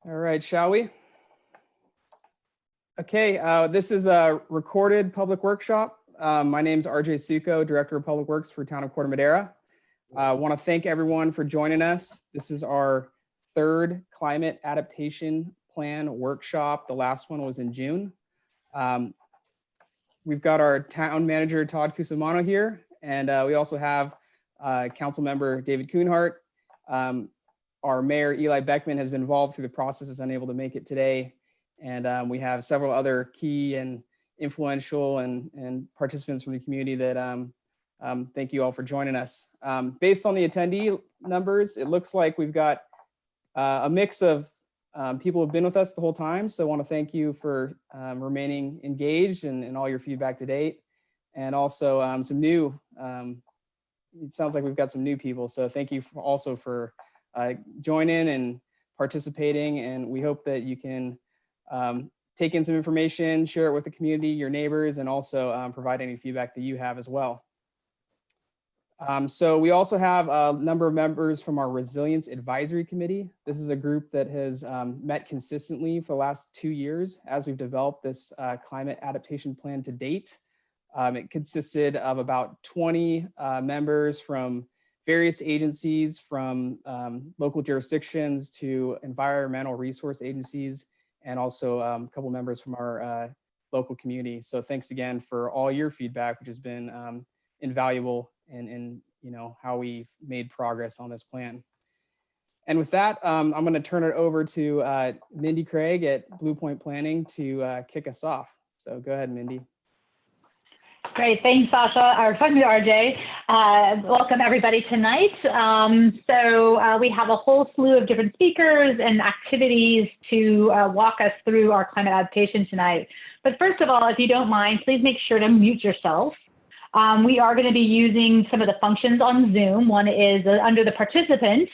All right, shall we? Okay, this is a recorded public workshop. My name is RJ Succo, Director of Public Works for Town of Corte Madera. I want to thank everyone for joining us. This is our third Climate Adaptation Plan workshop. The last one was in June. We've got our town manager, Todd Cusimano here, and we also have council member David Kuhnhart. Our mayor, Eli Beckman, has been involved through the process, is unable to make it today. And we have several other key and influential and participants from the community that thank you all for joining us. Based on the attendee numbers, it looks like we've got a mix of people who've been with us the whole time. So I want to thank you for remaining engaged and all your feedback to date. And also some new, it sounds like we've got some new people. So thank you also for joining and participating. And we hope that you can take in some information, share it with the community, your neighbors, and also provide any feedback that you have as well. So we also have a number of members from our Resilience Advisory Committee. This is a group that has met consistently for the last 2 years as we've developed this climate adaptation plan to date. It consisted of about 20 members from various agencies, from local jurisdictions to environmental resource agencies, and also a couple members from our local community. So thanks again for all your feedback, which has been invaluable in how we've made progress on this plan. And with that, I'm going to turn it over to Mindy Craig at Blue Point Planning to kick us off. So go ahead, Mindy. Great, thanks, Sasha. Or thank you, RJ. Welcome everybody tonight. We have a whole slew of different speakers and activities to walk us through our climate adaptation tonight. But first of all, if you don't mind, please make sure to mute yourself. We are going to be using some of the functions on Zoom. One is under the participant.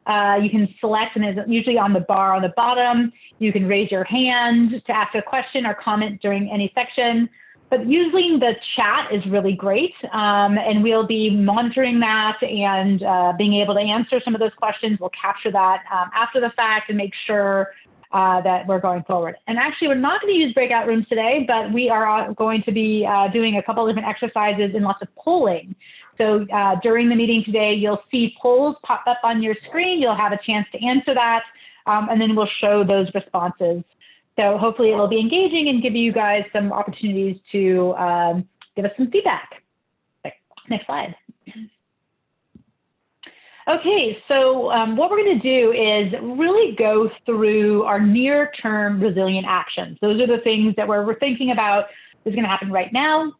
You can select, and it's usually on the bar on the bottom. You can raise your hand to ask a question or comment during any section. But using the chat is really great, and we'll be monitoring that and being able to answer some of those questions. We'll capture that after the fact and make sure that we're going forward. And actually, we're not going to use breakout rooms today, but we are going to be doing a couple of different exercises and lots of polling. So during the meeting today, you'll see polls pop up on your screen. You'll have a chance to answer that, and then we'll show those responses. So hopefully it will be engaging and give you guys some opportunities to give us some feedback. Next slide. Okay, so what we're going to do is really go through our near-term resilient actions. Those are the things that we're thinking about is going to happen right now.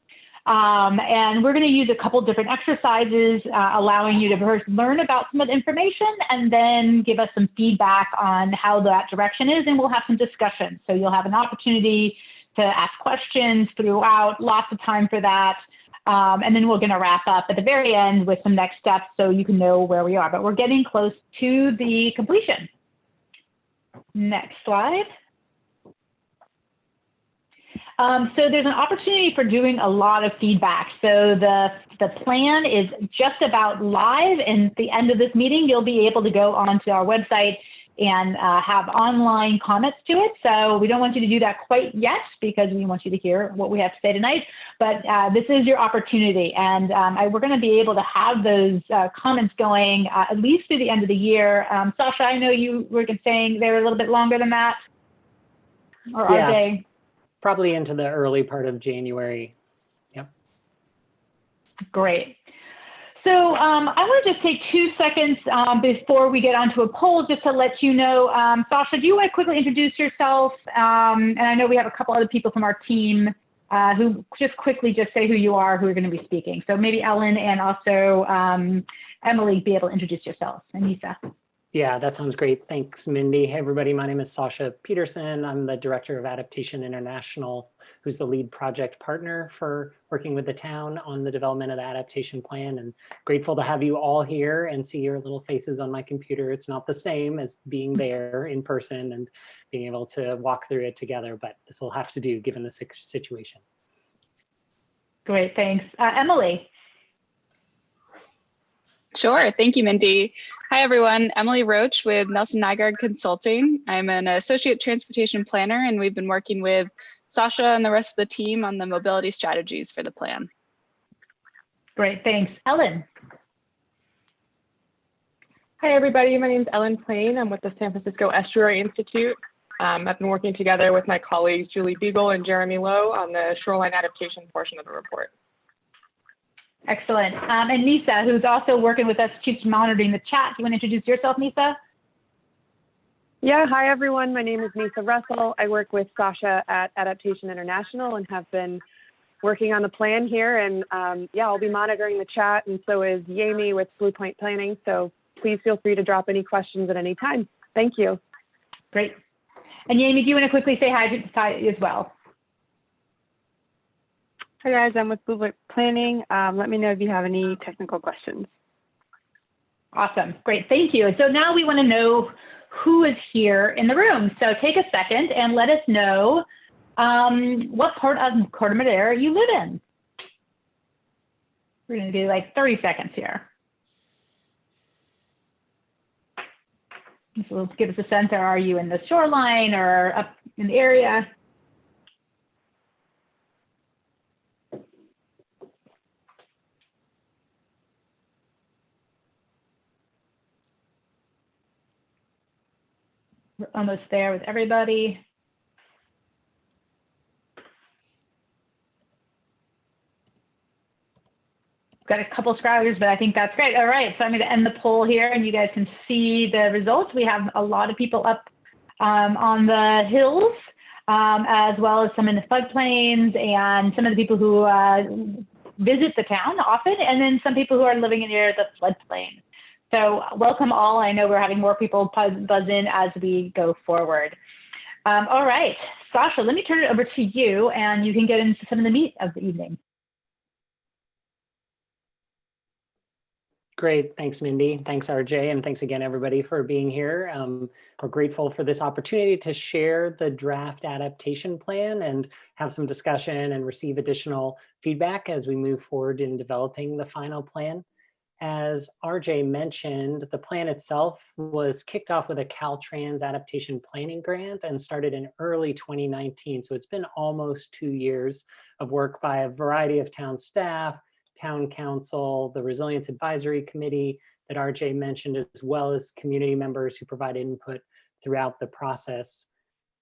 And we're going to use a couple different exercises, allowing you to first learn about some of the information and then give us some feedback on how that direction is, and we'll have some discussion. So you'll have an opportunity to ask questions throughout, lots of time for that. And then we're going to wrap up at the very end with some next steps so you can know where we are. But we're getting close to the completion. Next slide. So there's an opportunity for doing a lot of feedback. So the plan is just about live, and at the end of this meeting, you'll be able to go onto our website and have online comments to it. So we don't want you to do that quite yet because we want you to hear what we have to say tonight, but this is your opportunity. And we're going to be able to have those comments going at least through the end of the year. Sasha, I know you were saying they're a little bit longer than that, or are they? Probably into the early part of January. Yep. Great. So I want to just take 2 seconds before we get onto a poll just to let you know. Sasha, do you want to quickly introduce yourself? And I know we have a couple other people from our team who just quickly just say who you are, who are going to be speaking. So maybe Ellen and also Emily, be able to introduce yourselves. And Nisa. Yeah, that sounds great. Thanks, Mindy. Hey, everybody. My name is Sasha Peterson. I'm the Director of Adaptation International, who's the lead project partner for working with the town on the development of the adaptation plan, and grateful to have you all here and see your little faces on my computer. It's not the same as being there in person and being able to walk through it together, but this will have to do given the situation. Great, thanks. Emily. Sure. Thank you, Mindy. Hi, everyone. Emily Roach with Nelson Nygaard Consulting. I'm an associate transportation planner, and we've been working with Sasha and the rest of the team on the mobility strategies for the plan. Great, thanks. Ellen. Hi, everybody. My name is Ellen Plain. I'm with the San Francisco Estuary Institute. I've been working together with my colleagues Julie Beagle and Jeremy Lowe on the shoreline adaptation portion of the report. Excellent. And Nisa, who's also working with us, keeps monitoring the chat. Do you want to introduce yourself, Nisa? Yeah, hi everyone. My name is Nisa Russell. I work with Sasha at Adaptation International and have been working on the plan here. And yeah, I'll be monitoring the chat, and so is Yami with Blue Point Planning. So please feel free to drop any questions at any time. Thank you. Great. And Yami, do you want to quickly say hi as well? Hi guys, I'm with Blue Point Planning. Let me know if you have any technical questions. Awesome. Great. Thank you. So now we want to know who is here in the room. So take a second and let us know what part of Corte Madera you live in. We're going to do like 30 seconds here. So give us a sense, are you in the shoreline or up in the area? We're almost there with everybody. Got a couple stragglers, but I think that's great. All right, so I'm going to end the poll here, and you guys can see the results. We have a lot of people up on the hills, as well as some in the floodplains, and some of the people who visit the town often, and then some people who are living near the floodplain. So welcome all. I know we're having more people buzz in as we go forward. All right, Sasha, let me turn it over to you, and you can get into some of the meat of the evening. Great, thanks Mindy, thanks RJ, and thanks again everybody for being here. We're grateful for this opportunity to share the draft adaptation plan and have some discussion and receive additional feedback as we move forward in developing the final plan. As RJ mentioned, the plan itself was kicked off with a Caltrans adaptation planning grant and started in early 2019. So it's been almost 2 years of work by a variety of town staff, town council, the Resilience Advisory Committee that RJ mentioned, as well as community members who provided input throughout the process.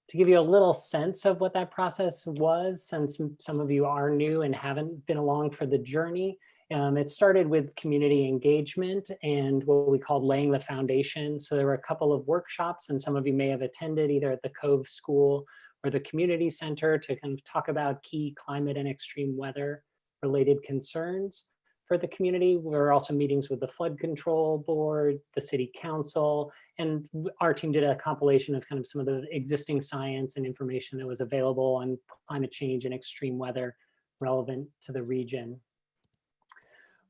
To give you a little sense of what that process was, since some of you are new and haven't been along for the journey, it started with community engagement and what we called laying the foundation. So there were a couple of workshops, and some of you may have attended either at the Cove School or the community center to kind of talk about key climate and extreme weather related concerns for the community. There were also meetings with the Flood Control Board, the City Council, and our team did a compilation of kind of some of the existing science and information that was available on climate change and extreme weather relevant to the region.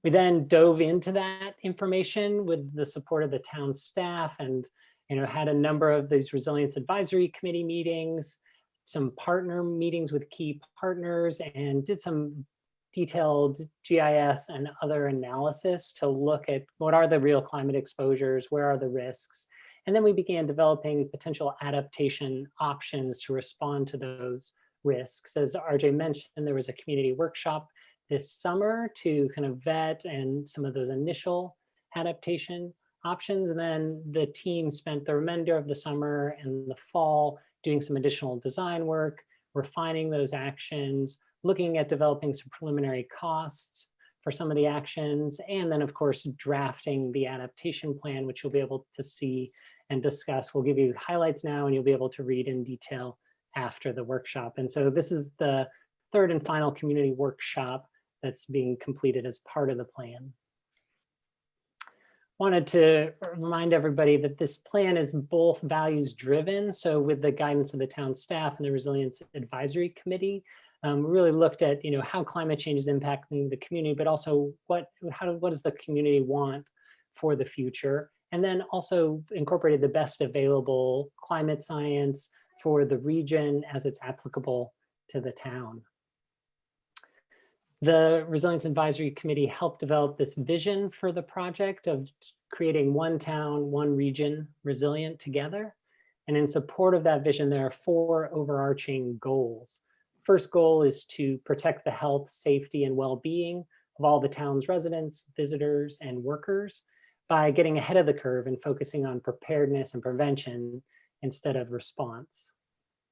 We then dove into that information with the support of the town staff and had a number of these Resilience Advisory Committee meetings, some partner meetings with key partners, and did some detailed GIS and other analysis to look at what are the real climate exposures, where are the risks, and then we began developing potential adaptation options to respond to those risks. As RJ mentioned, there was a community workshop this summer to kind of vet and some of those initial adaptation options, and then the team spent the remainder of the summer and the fall doing some additional design work, refining those actions, looking at developing some preliminary costs for some of the actions, and then of course drafting the adaptation plan, which you'll be able to see and discuss. We'll give you highlights now and you'll be able to read in detail after the workshop. And so this is the third and final community workshop that's being completed as part of the plan. Wanted to remind everybody that this plan is both values driven. So with the guidance of the town staff and the Resilience Advisory Committee, we really looked at how climate change is impacting the community, but also what does the community want for the future, and then also incorporated the best available climate science for the region as it's applicable to the town. The Resilience Advisory Committee helped develop this vision for the project of creating one town, one region, resilient together. And in support of that vision, there are 4 overarching goals. First goal is to protect the health, safety, and well-being of all the town's residents, visitors, and workers by getting ahead of the curve and focusing on preparedness and prevention instead of response.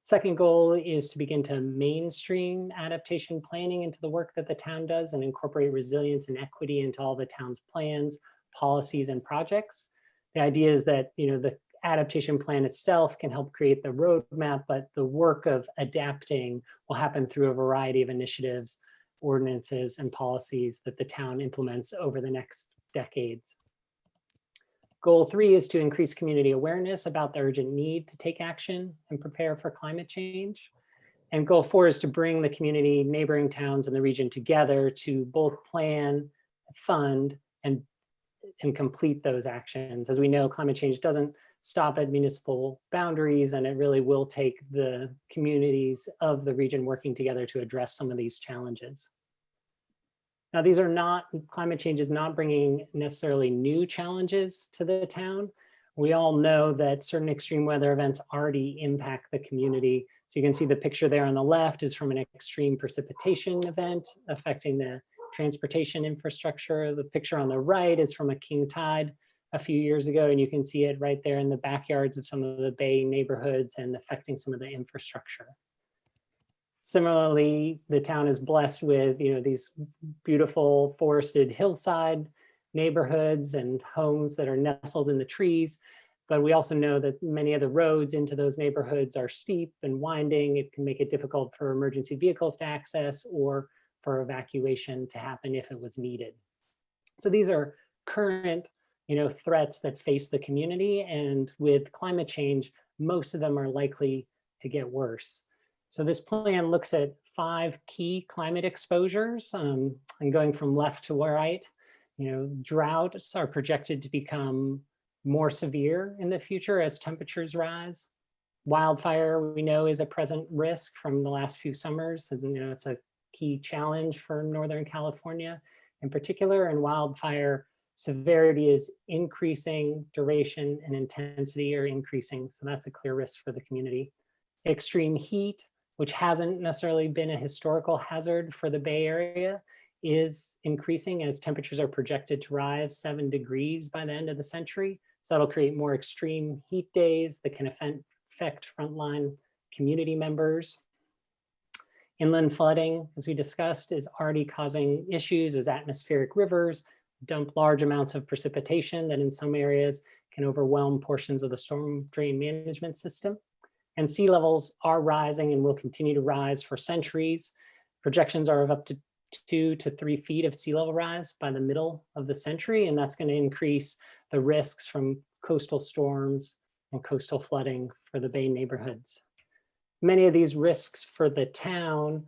Second goal is to begin to mainstream adaptation planning into the work that the town does and incorporate resilience and equity into all the town's plans, policies, and projects. The idea is that, the adaptation plan itself can help create the roadmap, but the work of adapting will happen through a variety of initiatives, ordinances, and policies that the town implements over the next decades. Goal 3 is to increase community awareness about the urgent need to take action and prepare for climate change. And goal 4 is to bring the community, neighboring towns, and the region together to both plan, fund, and complete those actions. As we know, climate change doesn't stop at municipal boundaries, and it really will take the communities of the region working together to address some of these challenges. Now, climate change is not bringing necessarily new challenges to the town. We all know that certain extreme weather events already impact the community. So you can see the picture there on the left is from an extreme precipitation event affecting the transportation infrastructure. The picture on the right is from a king tide a few years ago, and you can see it right there in the backyards of some of the Bay neighborhoods and affecting some of the infrastructure. Similarly, the town is blessed with these beautiful forested hillside neighborhoods and homes that are nestled in the trees. But we also know that many of the roads into those neighborhoods are steep and winding. It can make it difficult for emergency vehicles to access or for evacuation to happen if it was needed. So these are current threats that face the community, and with climate change, most of them are likely to get worse. So this plan looks at 5 key climate exposures, and going from left to right. Droughts are projected to become more severe in the future as temperatures rise. Wildfire, we know, is a present risk from the last few summers, and it's a key challenge for Northern California in particular, and wildfire severity is increasing, duration and intensity are increasing, so that's a clear risk for the community. Extreme heat, which hasn't necessarily been a historical hazard for the Bay Area, is increasing as temperatures are projected to rise 7 degrees by the end of the century. So that'll create more extreme heat days that can affect frontline community members. Inland flooding, as we discussed, is already causing issues as atmospheric rivers dump large amounts of precipitation that in some areas can overwhelm portions of the storm drain management system. And sea levels are rising and will continue to rise for centuries. Projections are of up to 2 to 3 feet of sea level rise by the middle of the century, and that's going to increase the risks from coastal storms and coastal flooding for the Bay neighborhoods. Many of these risks for the town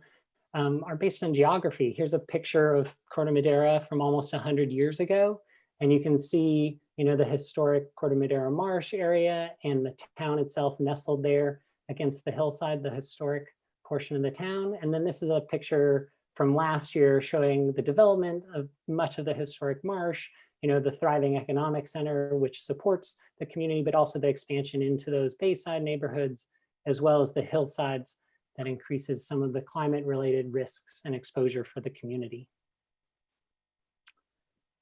are based on geography. Here's a picture of Corte Madera from almost 100 years ago, and you can see the historic Corte Madera Marsh area and the town itself nestled there against the hillside, the historic portion of the town. And then this is a picture from last year showing the development of much of the historic marsh, the thriving economic center, which supports the community, but also the expansion into those bayside neighborhoods, as well as the hillsides that increases some of the climate-related risks and exposure for the community.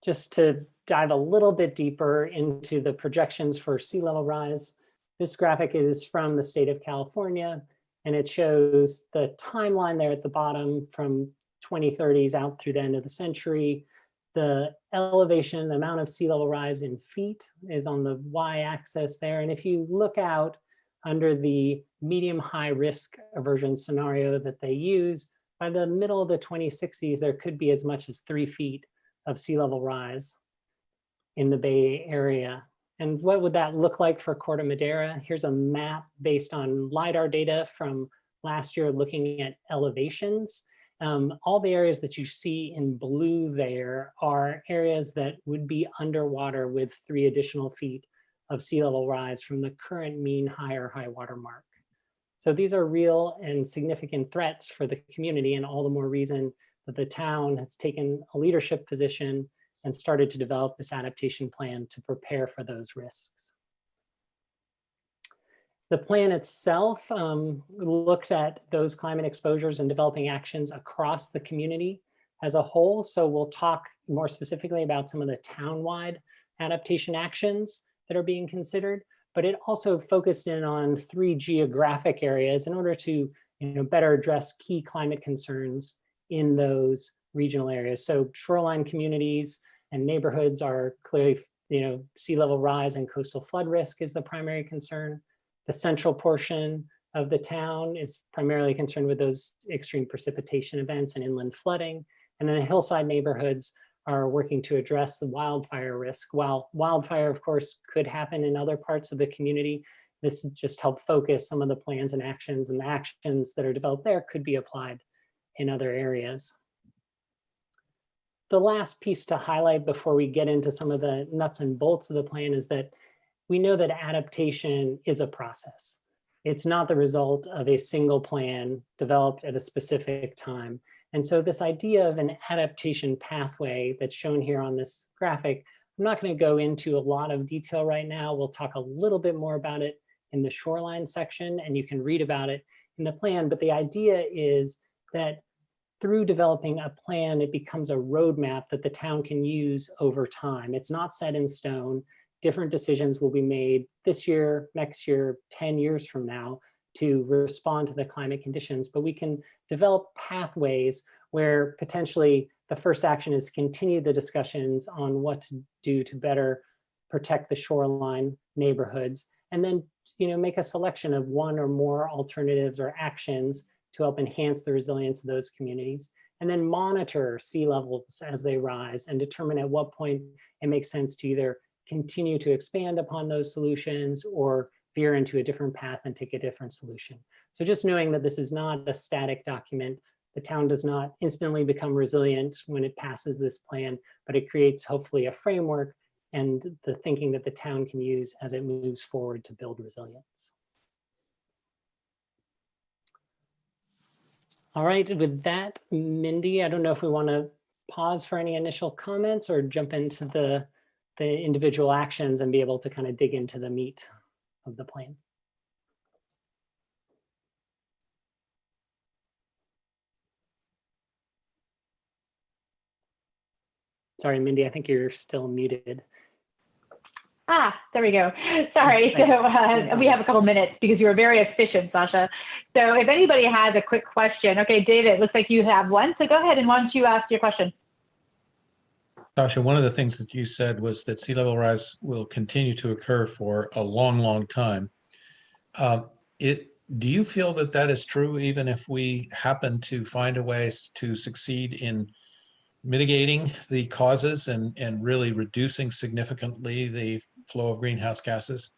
Just to dive a little bit deeper into the projections for sea level rise, this graphic is from the state of California, and it shows the timeline there at the bottom from 2030s out through the end of the century. The elevation, the amount of sea level rise in feet is on the y-axis there. And if you look out under the medium high risk aversion scenario that they use, by the middle of the 2060s, there could be as much as 3 feet of sea level rise in the Bay Area. And what would that look like for Corte Madera? Here's a map based on LIDAR data from last year looking at elevations. All the areas that you see in blue there are areas that would be underwater with 3 additional feet of sea level rise from the current mean high or high water mark. So these are real and significant threats for the community, and all the more reason that the town has taken a leadership position and started to develop this adaptation plan to prepare for those risks. The plan itself looks at those climate exposures and developing actions across the community as a whole. So we'll talk more specifically about some of the town-wide adaptation actions that are being considered, but it also focused in on 3 geographic areas in order to better address key climate concerns in those regional areas. So shoreline communities and neighborhoods are clearly, sea level rise and coastal flood risk is the primary concern. The central portion of the town is primarily concerned with those extreme precipitation events and inland flooding. And then the hillside neighborhoods are working to address the wildfire risk. While wildfire, of course, could happen in other parts of the community, this just helped focus some of the plans and the actions that are developed there could be applied in other areas. The last piece to highlight before we get into some of the nuts and bolts of the plan is that we know that adaptation is a process. It's not the result of a single plan developed at a specific time. And so this idea of an adaptation pathway that's shown here on this graphic, I'm not going to go into a lot of detail right now. We'll talk a little bit more about it in the shoreline section, and you can read about it in the plan. But the idea is that through developing a plan, it becomes a roadmap that the town can use over time. It's not set in stone. Different decisions will be made this year, next year, 10 years from now to respond to the climate conditions, but we can develop pathways where potentially the first action is to continue the discussions on what to do to better protect the shoreline neighborhoods, and then make a selection of one or more alternatives or actions to help enhance the resilience of those communities, and then monitor sea levels as they rise and determine at what point it makes sense to either continue to expand upon those solutions or veer into a different path and take a different solution. So just knowing that this is not a static document, the town does not instantly become resilient when it passes this plan, but it creates hopefully a framework and the thinking that the town can use as it moves forward to build resilience. All right, with that, Mindy, I don't know if we want to pause for any initial comments or jump into the individual actions and be able to kind of dig into the meat of the plan. Sorry, Mindy, I think you're still muted. There we go. Sorry. So we have a couple minutes because you were very efficient, Sasha. So if anybody has a quick question, okay, David, looks like you have one. So go ahead and why don't you ask your question? Sasha, one of the things that you said was that sea level rise will continue to occur for a long, long time. Do you feel that that is true, even if we happen to find a way to succeed in mitigating the causes and really reducing significantly the flow of greenhouse gases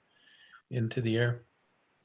into the air?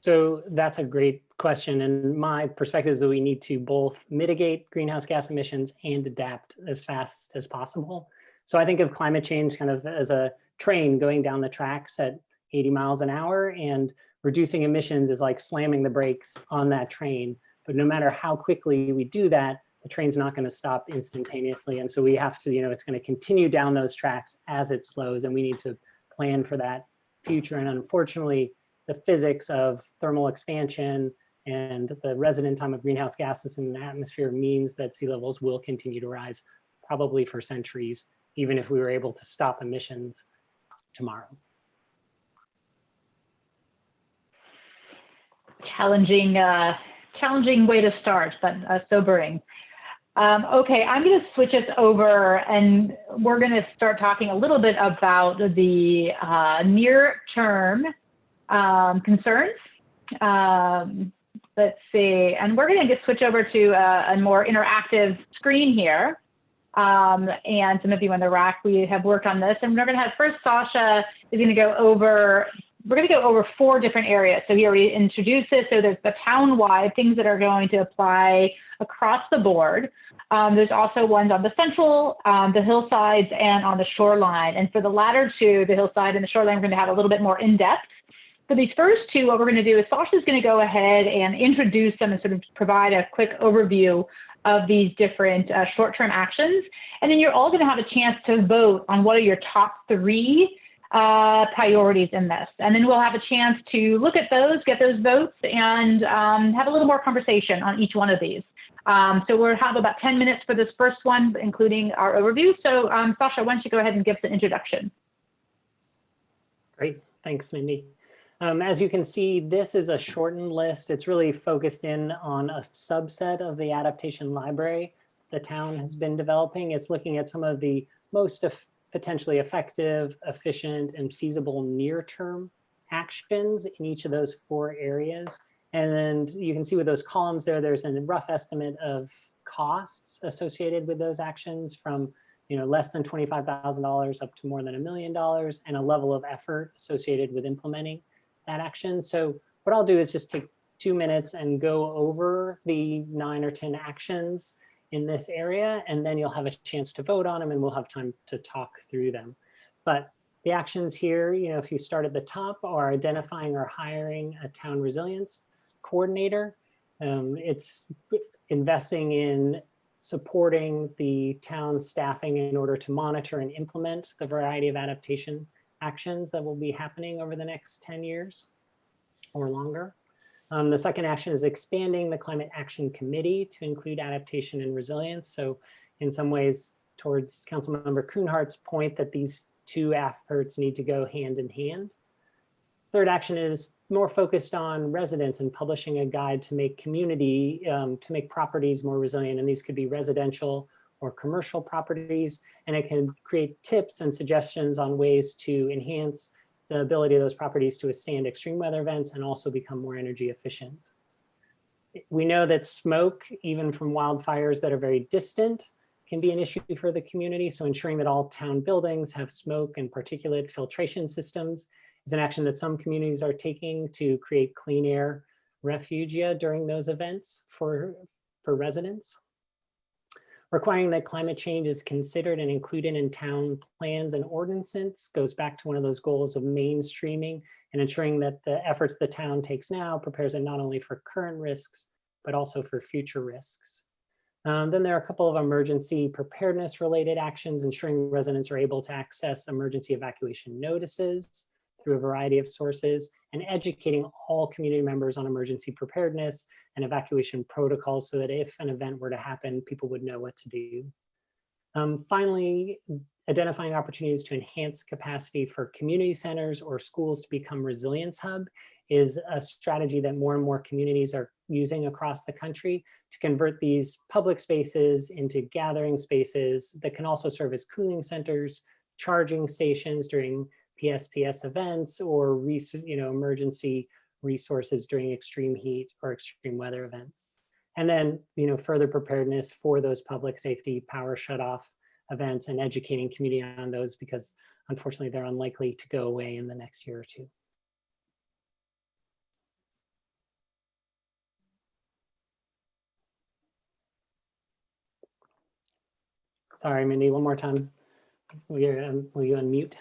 So that's a great question. And my perspective is that we need to both mitigate greenhouse gas emissions and adapt as fast as possible. So I think of climate change kind of as a train going down the tracks at 80 miles an hour, and reducing emissions is like slamming the brakes on that train. But no matter how quickly we do that, the train's not going to stop instantaneously. And so we have to, it's going to continue down those tracks as it slows, and we need to plan for that future. And unfortunately, the physics of thermal expansion and the resident time of greenhouse gases in the atmosphere means that sea levels will continue to rise probably for centuries, even if we were able to stop emissions tomorrow. Challenging way to start, but sobering. Okay, I'm going to switch us over and we're going to start talking a little bit about the near-term concerns. Let's see, and we're going to just switch over to a more interactive screen here. And some of you on the rack, we have worked on this, and we're going to have first Sasha is going to go over, we're going to go over 4 different areas. So he already introduced this. So there's the town-wide things that are going to apply across the board. There's also ones on the central, the hillsides, and on the shoreline. And for the latter two, the hillside and the shoreline, we're going to have a little bit more in-depth For these first two, what we're going to do is Sasha's going to go ahead and introduce them and sort of provide a quick overview of these different short-term actions. And then you're all going to have a chance to vote on what are your top three priorities in this. And then we'll have a chance to look at those, get those votes, and have a little more conversation on each one of these. So we'll have about 10 minutes for this first one, including our overview. So Sasha, why don't you go ahead and give us an introduction? Great, thanks, Mindy. As you can see, this is a shortened list. It's really focused in on a subset of the adaptation library the town has been developing. It's looking at some of the most potentially effective, efficient, and feasible near-term actions in each of those 4 areas. And you can see with those columns there, there's a rough estimate of costs associated with those actions from less than $25,000 up to more than $1 million, and a level of effort associated with implementing that action. So what I'll do is just take 2 minutes and go over the 9 or 10 actions in this area, and then you'll have a chance to vote on them and we'll have time to talk through them. But the actions here, if you start at the top, are identifying or hiring a town resilience coordinator. It's investing in supporting the town staffing in order to monitor and implement the variety of adaptation actions that will be happening over the next 10 years or longer. The second action is expanding the Climate Action Committee to include adaptation and resilience. So in some ways, towards Councilmember Kuhnhart's point that these 2 efforts need to go hand in hand. Third action is more focused on residents and publishing a guide to make to make properties more resilient. And these could be residential or commercial properties. And it can create tips and suggestions on ways to enhance the ability of those properties to withstand extreme weather events and also become more energy efficient. We know that smoke, even from wildfires that are very distant, can be an issue for the community. So ensuring that all town buildings have smoke and particulate filtration systems is an action that some communities are taking to create clean air refugia during those events for residents. Requiring that climate change is considered and included in town plans and ordinances goes back to one of those goals of mainstreaming and ensuring that the efforts the town takes now prepares it not only for current risks, but also for future risks. Then there are a couple of emergency preparedness related actions, ensuring residents are able to access emergency evacuation notices through a variety of sources, and educating all community members on emergency preparedness and evacuation protocols so that if an event were to happen, people would know what to do. Finally, identifying opportunities to enhance capacity for community centers or schools to become resilience hub is a strategy that more and more communities are using across the country to convert these public spaces into gathering spaces that can also serve as cooling centers, charging stations during PSPS events, or emergency resources during extreme heat or extreme weather events. And then further preparedness for those public safety power shutoff events and educating community on those, because unfortunately they're unlikely to go away in the next year or 2. Sorry, Mindy, one more time. Will you unmute?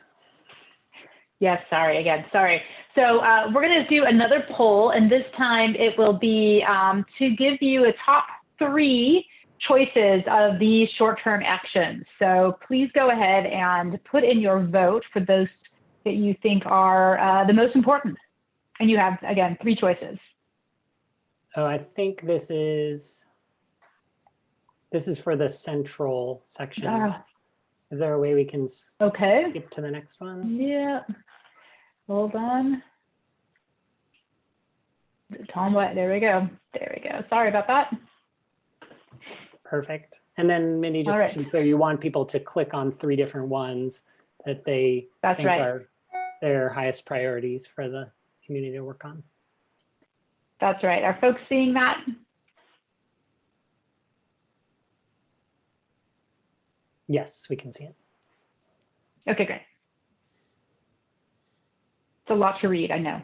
Yes, sorry, again, sorry. So we're going to do another poll, and this time it will be to give you a top 3 choices of these short-term actions. So please go ahead and put in your vote for those that you think are the most important. And you have, again, 3 choices. Oh, I think this is for the central section. Is there a way we can skip to the next one? Yeah. Hold on. Tom, what? There we go. There we go. Sorry about that. Perfect. And then Mindy, just to be clear, you want people to click on 3 different ones that they think are their highest priorities for the community to work on. That's right. Are folks seeing that? Yes, we can see it. Okay, great. It's a lot to read, I know.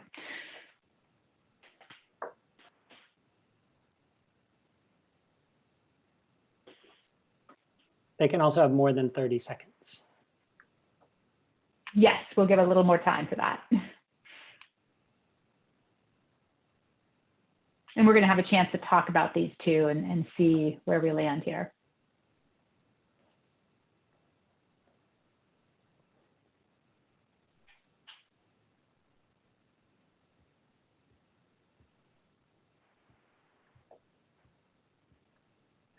They can also have more than 30 seconds. Yes, we'll give a little more time for that. And we're going to have a chance to talk about these two and see where we land here.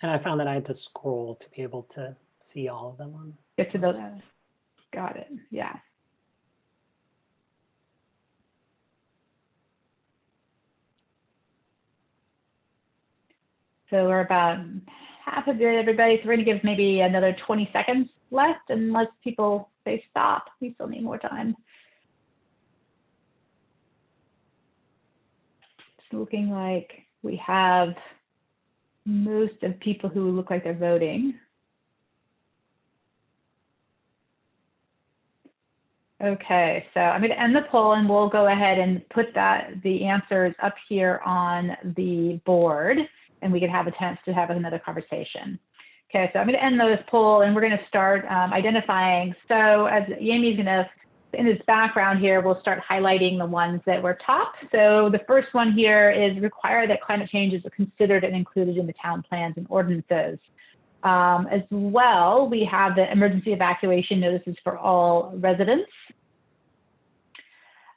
And I found that I had to scroll to be able to see all of them on. Get to those. Got it. Yeah. So we're about half of it, everybody. So we're going to give maybe another 20 seconds left, unless people say stop. We still need more time. It's looking like we have most of people who look like they're voting. Okay, so I'm going to end the poll and we'll go ahead and put the answers up here on the board, and we can have a chance to have another conversation. Okay, so I'm going to end this poll and we're going to start identifying. So as Yami's going to, in this background here, we'll start highlighting the ones that were top. So the first one here is require that climate change is considered and included in the town plans and ordinances. As well, we have the emergency evacuation notices for all residents.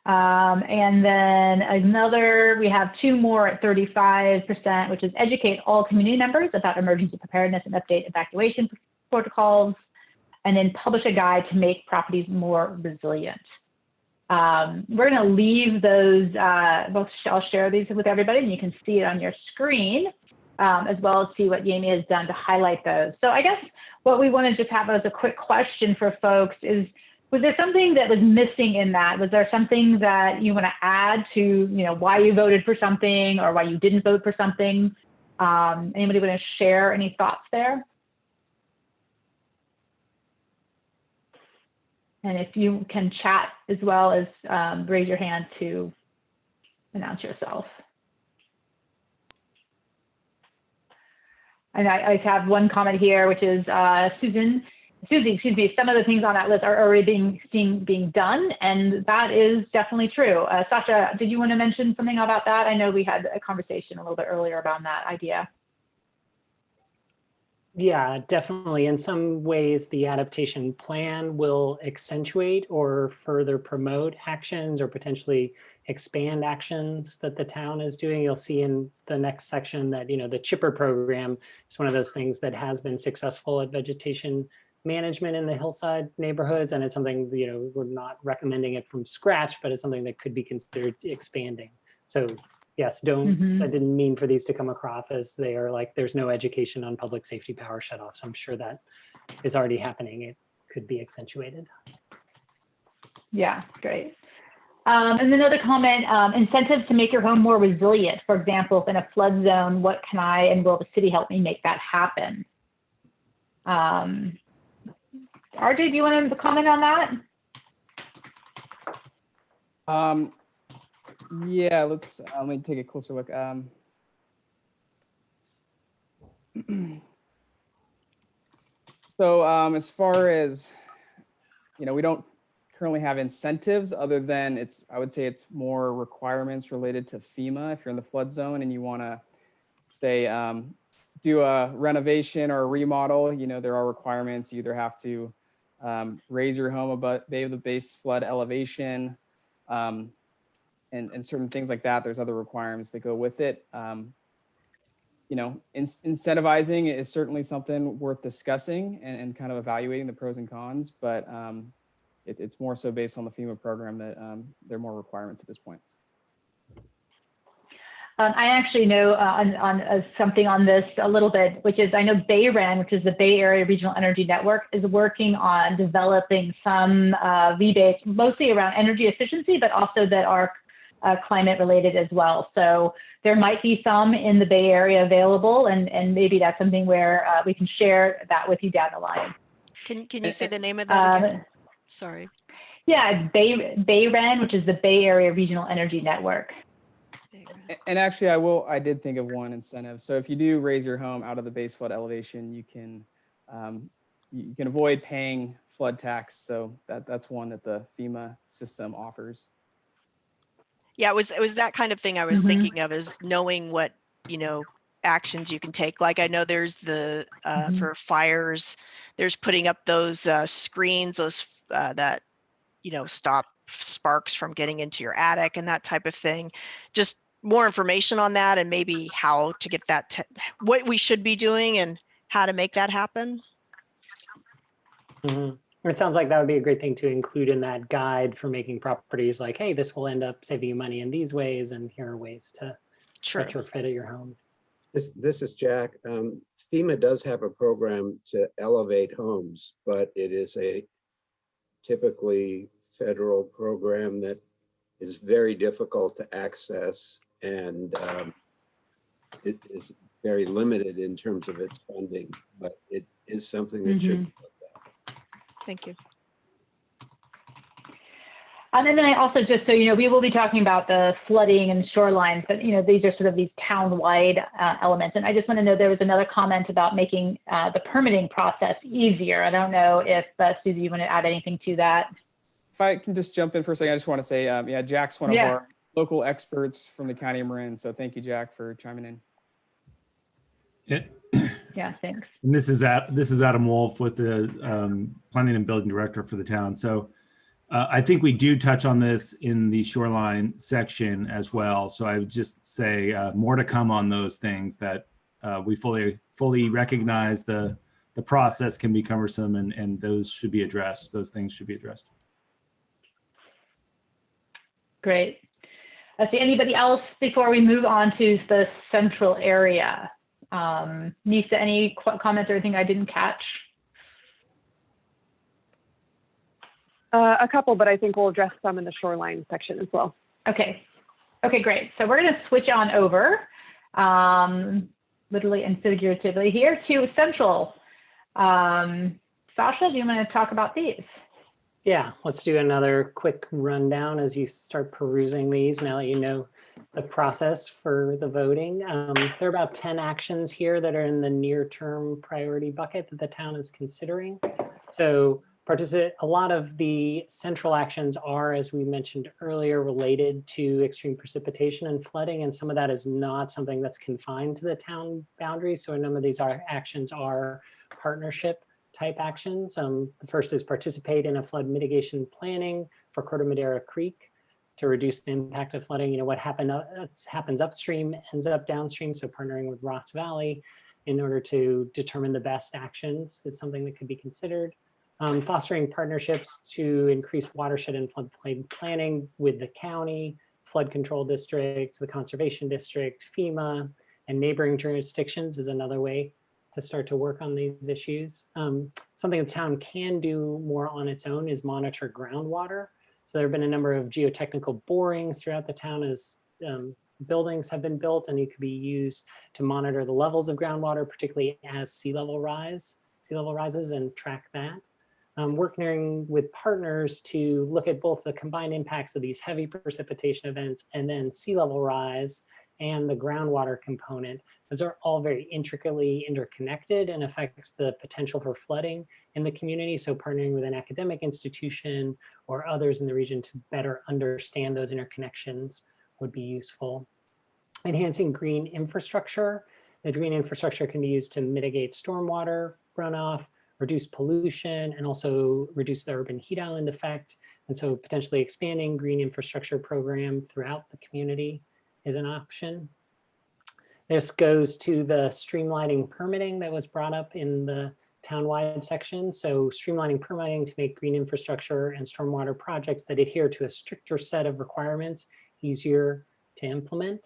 And then another, we have two more at 35%, which is educate all community members about emergency preparedness and update evacuation protocols, and then publish a guide to make properties more resilient. We're going to leave those, I'll share these with everybody and you can see it on your screen, as well as see what Yami has done to highlight those. So I guess what we want to just have as a quick question for folks is, was there something that was missing in that? Was there something that you want to add to, you know, why you voted for something or why you didn't vote for something? Anybody want to share any thoughts there? And if you can chat as well as raise your hand to announce yourself. And I have one comment here, which is Susie, excuse me, some of the things on that list are already being done, and that is definitely true. Sasha, did you want to mention something about that? I know we had a conversation a little bit earlier about that idea. Yeah, definitely. In some ways, the adaptation plan will accentuate or further promote actions or potentially expand actions that the town is doing. You'll see in the next section that, you know, the chipper program is one of those things that has been successful at vegetation management in the hillside neighborhoods. And it's something, you know, we're not recommending it from scratch, but it's something that could be considered expanding. So yes, I didn't mean for these to come across as they are like, there's no education on public safety power shutoffs. I'm sure that is already happening. It could be accentuated. Yeah, great. And another comment, incentives to make your home more resilient. For example, if in a flood zone, what can I and will the city help me make that happen? RJ, do you want to comment on that? Yeah, let me take a closer look. So as far as, you know, we don't currently have incentives other than I would say it's more requirements related to FEMA. If you're in the flood zone and you want to say do a renovation or a remodel, you know, there are requirements. You either have to raise your home above the base flood elevation, and certain things like that. There's other requirements that go with it. You know, incentivizing is certainly something worth discussing and kind of evaluating the pros and cons, but it's more so based on the FEMA program that there are more requirements at this point. I actually know something on this a little bit, which is I know BayREN, which is the Bay Area Regional Energy Network, is working on developing some rebates, mostly around energy efficiency, but also that are climate related as well. So there might be some in the Bay Area available, and maybe that's something where we can share that with you down the line. Can you say the name of that again? Sorry. Yeah, BayREN, which is the Bay Area Regional Energy Network. And actually, I did think of one incentive. So if you do raise your home out of the base flood elevation, you can avoid paying flood tax. So that's one that the FEMA system offers. Yeah, it was that kind of thing I was thinking of, is knowing what, you know, actions you can take. Like I know there's the for fires, there's putting up those screens, those that, you know, stop sparks from getting into your attic and that type of thing. Just more information on that, and maybe how to get that, what we should be doing and how to make that happen. It sounds like that would be a great thing to include in that guide for making properties, like, hey, this will end up saving you money in these ways, and here are ways to retrofit at your home. This is Jack. FEMA does have a program to elevate homes, but it is a typically federal program that is very difficult to access, and it is very limited in terms of its funding, but it is something that should be looked at. Thank you. And then I also, just so you know, we will be talking about the flooding and shorelines, but, you know, these are sort of these town-wide elements. And I just want to know, there was another comment about making the permitting process easier. I don't know if, Susie, you want to add anything to that? If I can just jump in for a second, I just want to say, yeah, Jack's one of our local experts from the County of Marin. So thank you, Jack, for chiming in. Yeah, thanks. And this is Adam Wolf with the Planning and Building Director for the town. So I think we do touch on this in the shoreline section as well. So I would just say more to come on those things, that we fully recognize the process can be cumbersome, and those should be addressed. Those things should be addressed. Great. Let's see, anybody else before we move on to the central area? Nisa, any comments or anything I didn't catch? A couple, but I think we'll address some in the shoreline section as well. Okay. Okay, great. So we're going to switch on over, literally and figuratively here, to central. Sasha, do you want to talk about these? Yeah, let's do another quick rundown as you start perusing these, now that you know the process for the voting. There are about 10 actions here that are in the near-term priority bucket that the town is considering. So a lot of the central actions are, as we mentioned earlier, related to extreme precipitation and flooding, and some of that is not something that's confined to the town boundaries. So a number of these actions are partnership type actions. The first is participate in a flood mitigation planning for Corte Madera Creek to reduce the impact of flooding. You know, what happens upstream ends up downstream. So partnering with Ross Valley in order to determine the best actions is something that could be considered. Fostering partnerships to increase watershed and floodplain planning with the county, flood control districts, the conservation district, FEMA, and neighboring jurisdictions is another way to start to work on these issues. Something the town can do more on its own is monitor groundwater. So there have been a number of geotechnical borings throughout the town as buildings have been built, and it could be used to monitor the levels of groundwater, particularly as sea level rises, and track that. Working with partners to look at both the combined impacts of these heavy precipitation events and then sea level rise and the groundwater component. Those are all very intricately interconnected and affect the potential for flooding in the community. So partnering with an academic institution or others in the region to better understand those interconnections would be useful. Enhancing green infrastructure. The green infrastructure can be used to mitigate stormwater runoff, reduce pollution, and also reduce the urban heat island effect. And so potentially expanding green infrastructure program throughout the community is an option. This goes to the streamlining permitting that was brought up in the townwide section. So streamlining permitting to make green infrastructure and stormwater projects that adhere to a stricter set of requirements easier to implement.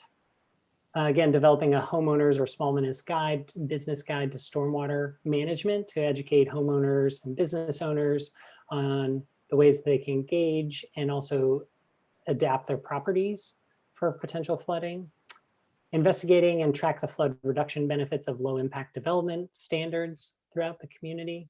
Again, developing a homeowners or small business guide to stormwater management to educate homeowners and business owners on the ways they can engage and also adapt their properties for potential flooding. Investigating and track the flood reduction benefits of low impact development standards throughout the community.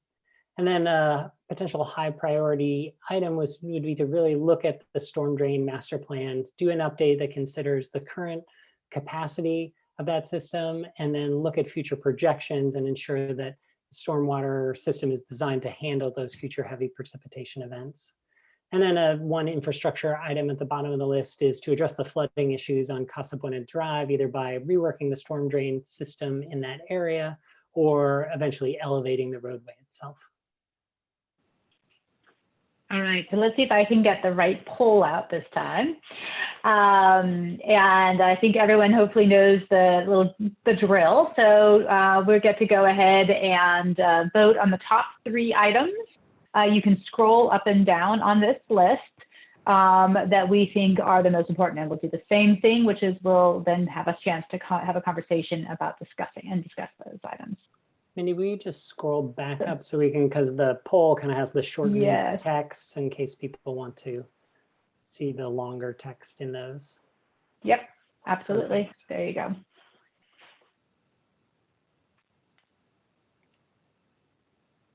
And then a potential high priority item would be to really look at the storm drain master plan, do an update that considers the current capacity of that system, and then look at future projections and ensure that the stormwater system is designed to handle those future heavy precipitation events. And then one infrastructure item at the bottom of the list is to address the flooding issues on Casa Buena Drive, either by reworking the storm drain system in that area or eventually elevating the roadway itself. All right, so let's see if I can get the right poll out this time. And I think everyone hopefully knows the drill. So we'll get to go ahead and vote on the top 3 items. You can scroll up and down on this list that we think are the most important. And we'll do the same thing, which is we'll then have a chance to have a conversation about discuss those items. Mindy, will you just scroll back up so we can, because the poll kind of has the shortened text in case people want to see the longer text in those. Yep, absolutely. Perfect. There you go.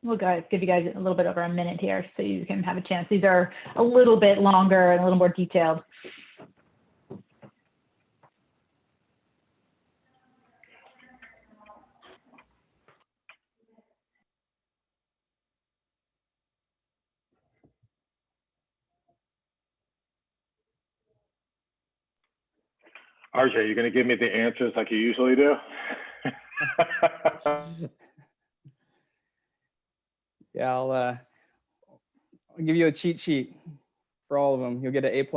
We'll give you guys a little bit over a minute here so you can have a chance. These are a little bit longer and a little more detailed. RJ, you're going to give me the answers like you usually do? Yeah, I'll give you a cheat sheet for all of them. You'll get an A+.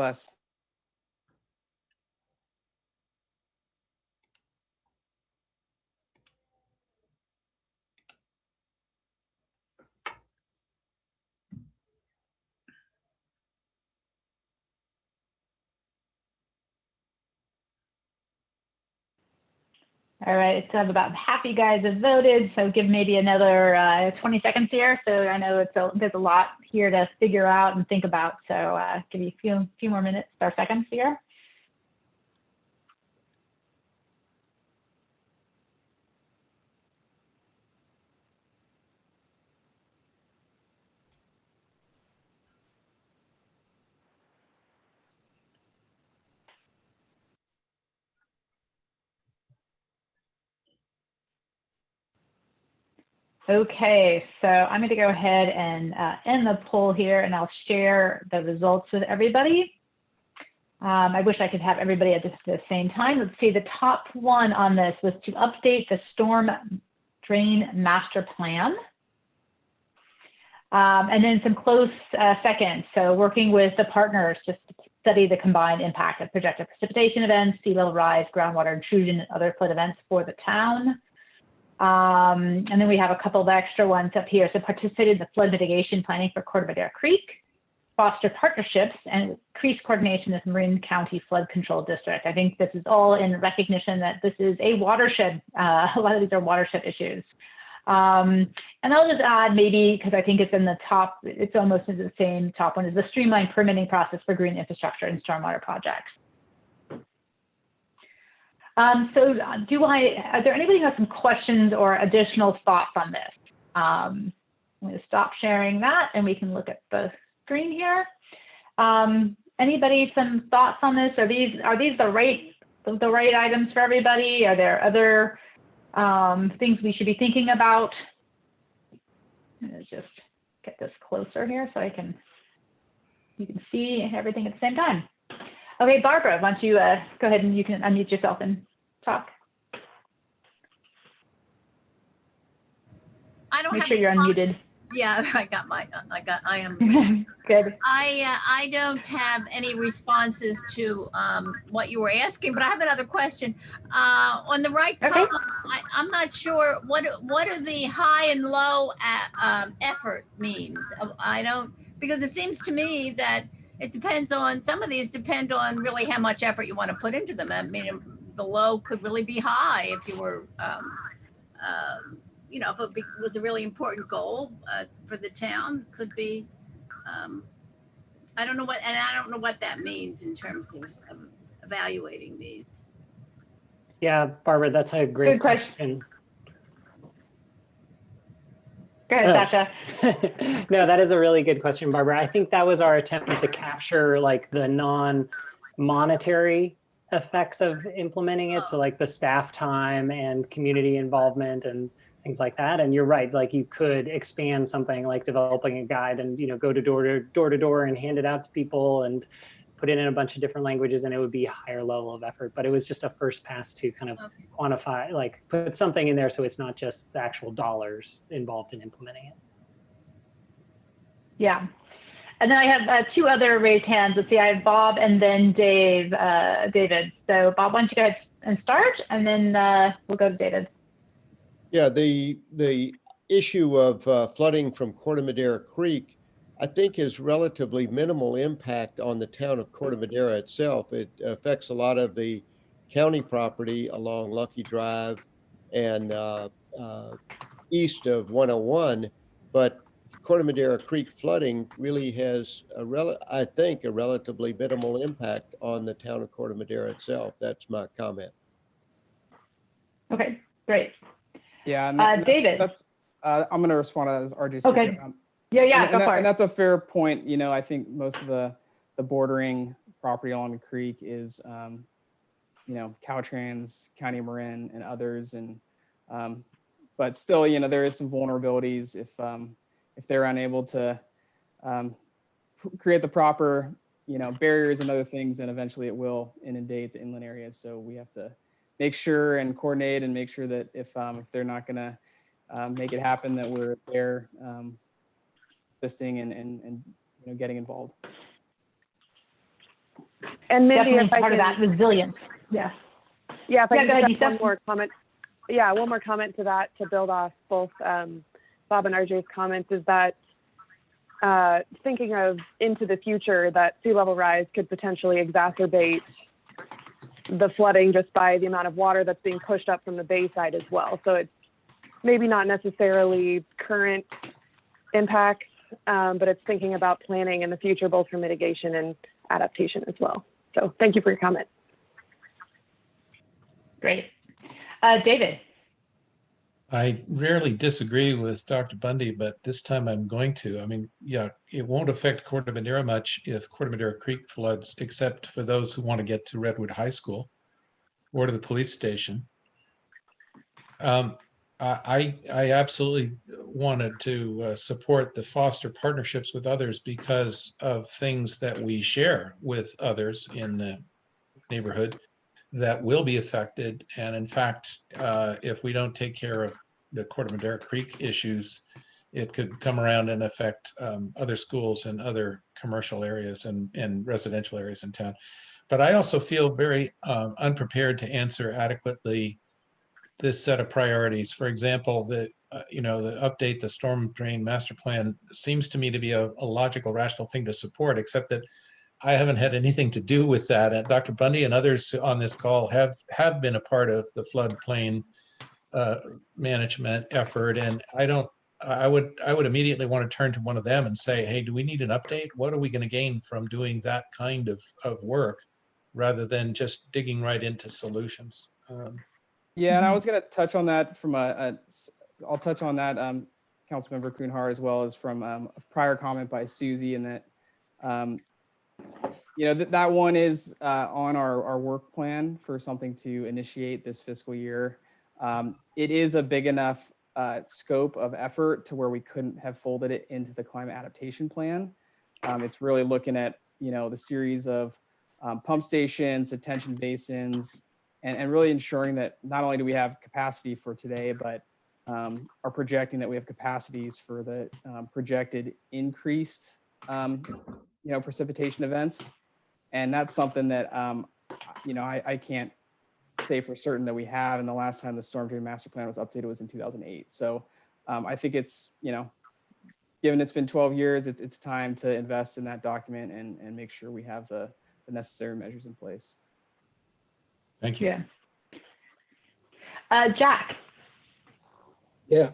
All right, so I have about half you guys have voted, so give maybe another 20 seconds here. So I know there's a lot here to figure out and think about. So give you a few more minutes or seconds here. Okay, so I'm going to go ahead and end the poll here, and I'll share the results with everybody. I wish I could have everybody at the same time. Let's see, the top one on this was to update the storm drain master plan. And then some close seconds. So working with the partners just to study the combined impact of projected precipitation events, sea level rise, groundwater intrusion, and other flood events for the town. And then we have a couple of extra ones up here. So participated in the flood mitigation planning for Corte Madera Creek, foster partnerships, and increase coordination with Marin County Flood Control District. I think this is all in recognition that this is a watershed. A lot of these are watershed issues. And I'll just add maybe, because I think it's in the top, it's almost in the same top one, is the streamlined permitting process for green infrastructure and stormwater projects. So are there anybody who has some questions or additional thoughts on this? I'm going to stop sharing that and we can look at the screen here. Anybody some thoughts on this? Are these the right items for everybody? Are there other things we should be thinking about? Let's just get this closer here so you can see everything at the same time. Okay, Barbara, why don't you go ahead and you can unmute yourself and talk. I don't Make have sure you're unmuted. Yeah, I am. Good. I don't have any responses to what you were asking, but I have another question. On the right column, I'm not sure what do the high and low effort means. I don't, because it seems to me that it depends on, some of these depend on really how much effort you want to put into them. I mean, the low could really be high if you were, you know, if it was a really important goal for the town, could be, I don't know what that means in terms of evaluating these. Yeah, Barbara, that's a great question. Go ahead, Sasha. No, that is a really good question, Barbara. I think that was our attempt to capture like the non-monetary effects of implementing it. So like the staff time and community involvement and things like that. And you're right, like you could expand something like developing a guide and, you know, go to door and hand it out to people and put it in a bunch of different languages, and it would be a higher level of effort. But it was just a first pass to kind of quantify, like put something in there so it's not just the actual dollars involved in implementing it. Yeah. And then I have two other raised hands. Let's see, I have Bob and then David. So Bob, why don't you go ahead and start, and then we'll go to David. Yeah, the issue of flooding from Corte Madera Creek, I think, is relatively minimal impact on the town of Corte Madera itself. It affects a lot of the county property along Lucky Drive and east of 101, but Corte Madera Creek flooding really has, I think, a relatively minimal impact on the town of Corte Madera itself. That's my comment. Okay, great. Yeah, and David. I'm going to respond as RJ said. Okay. Yeah, go for it. And that's a fair point. You know, I think most of the bordering property along the creek is, you know, Caltrans, County of Marin, and others. And but still, you know, there is some vulnerabilities if they're unable to create the proper, you know, barriers and other things, then eventually it will inundate the inland areas. So we have to make sure and coordinate and make sure that if they're not going to make it happen, that we're there assisting and you know, getting involved. And Mindy, definitely if I part can, of that resilience. Yeah. Yeah, if I can go ahead, just have one more comment. Yeah, one more comment to that to build off both Bob and RJ's comments is that thinking of into the future, that sea level rise could potentially exacerbate the flooding just by the amount of water that's being pushed up from the bay side as well. So it's maybe not necessarily current impacts, but it's thinking about planning in the future, both for mitigation and adaptation as well. So thank you for your comment. Great. David. I rarely disagree with Dr. Bundy, but this time I'm going to. I mean, yeah, it won't affect Corte Madera much if Corte Madera Creek floods, except for those who want to get to Redwood High School or to the police station. I absolutely wanted to support the foster partnerships with others because of things that we share with others in the neighborhood that will be affected. And in fact, if we don't take care of the Corte Madera Creek issues, it could come around and affect other schools and other commercial areas and residential areas in town. But I also feel very unprepared to answer adequately this set of priorities. For example, the update, the storm drain master plan seems to me to be a logical, rational thing to support, except that I haven't had anything to do with that. And Dr. Bundy and others on this call have been a part of the floodplain management effort. And I would immediately want to turn to one of them and say, hey, do we need an update? What are we going to gain from doing that kind of work rather than just digging right into solutions? Yeah, and I was going to touch on that from I'll touch on that, Councilmember Kuhnhart, as well as from a prior comment by Susie, and that, you know, that one is on our work plan for something to initiate this fiscal year. It is a big enough scope of effort to where we couldn't have folded it into the climate adaptation plan. It's really looking at, you know, the series of pump stations, detention basins, and really ensuring that not only do we have capacity for today, but are projecting that we have capacities for the projected increased, you know, precipitation events. And that's something that, you know, I can't say for certain that we have. And the last time the storm drain master plan was updated was in 2008. So I think it's, you know, given it's been 12 years, it's time to invest in that document and make sure we have the necessary measures in place. Thank you. Yeah. Jack. Yeah,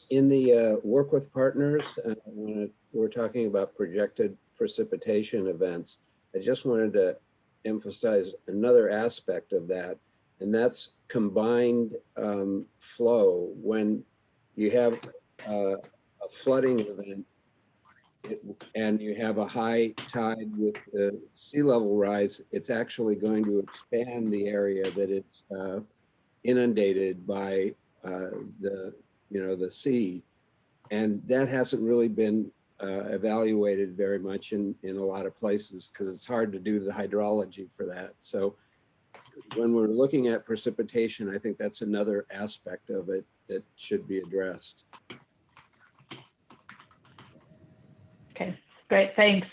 in the work with partners, when we're talking about projected precipitation events, I just wanted to emphasize another aspect of that, and that's combined flow. When you have a flooding event and you have a high tide with the sea level rise, it's actually going to expand the area that is inundated by the the sea. And that hasn't really been evaluated very much in a lot of places because it's hard to do the hydrology for that. So when we're looking at precipitation, I think that's another aspect of it that should be addressed. Okay, great, thanks.